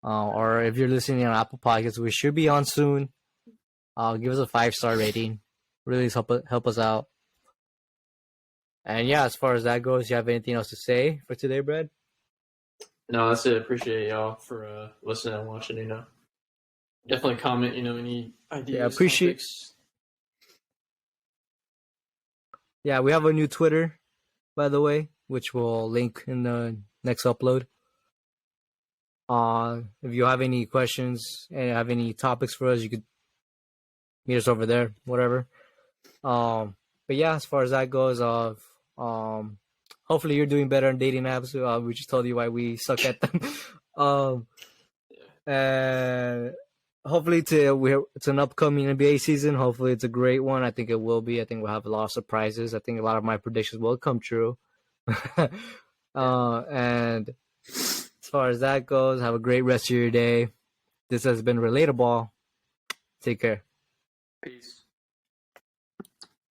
Or if you're listening on Apple Podcasts, we should be on soon. Give us a 5-star rating. Really help us out. And yeah, as far as that goes, you have anything else to say for today, Brad? No, that's it. Appreciate y'all for listening and watching. Definitely comment. Any ideas. Yeah, appreciate. Topics. Yeah, we have a new Twitter, by the way, which we'll link in the next upload. If you have any questions and have any topics for us, you could meet us over there, whatever. But yeah, as far as that goes, hopefully you're doing better on dating apps. We just told you why we suck at them. And hopefully it's an upcoming NBA season. Hopefully it's a great one. I think it will be. I think we'll have a lot of surprises. I think a lot of my predictions will come true. And as far as that goes, have a great rest of your day. This has been Relatable. Take care. Peace.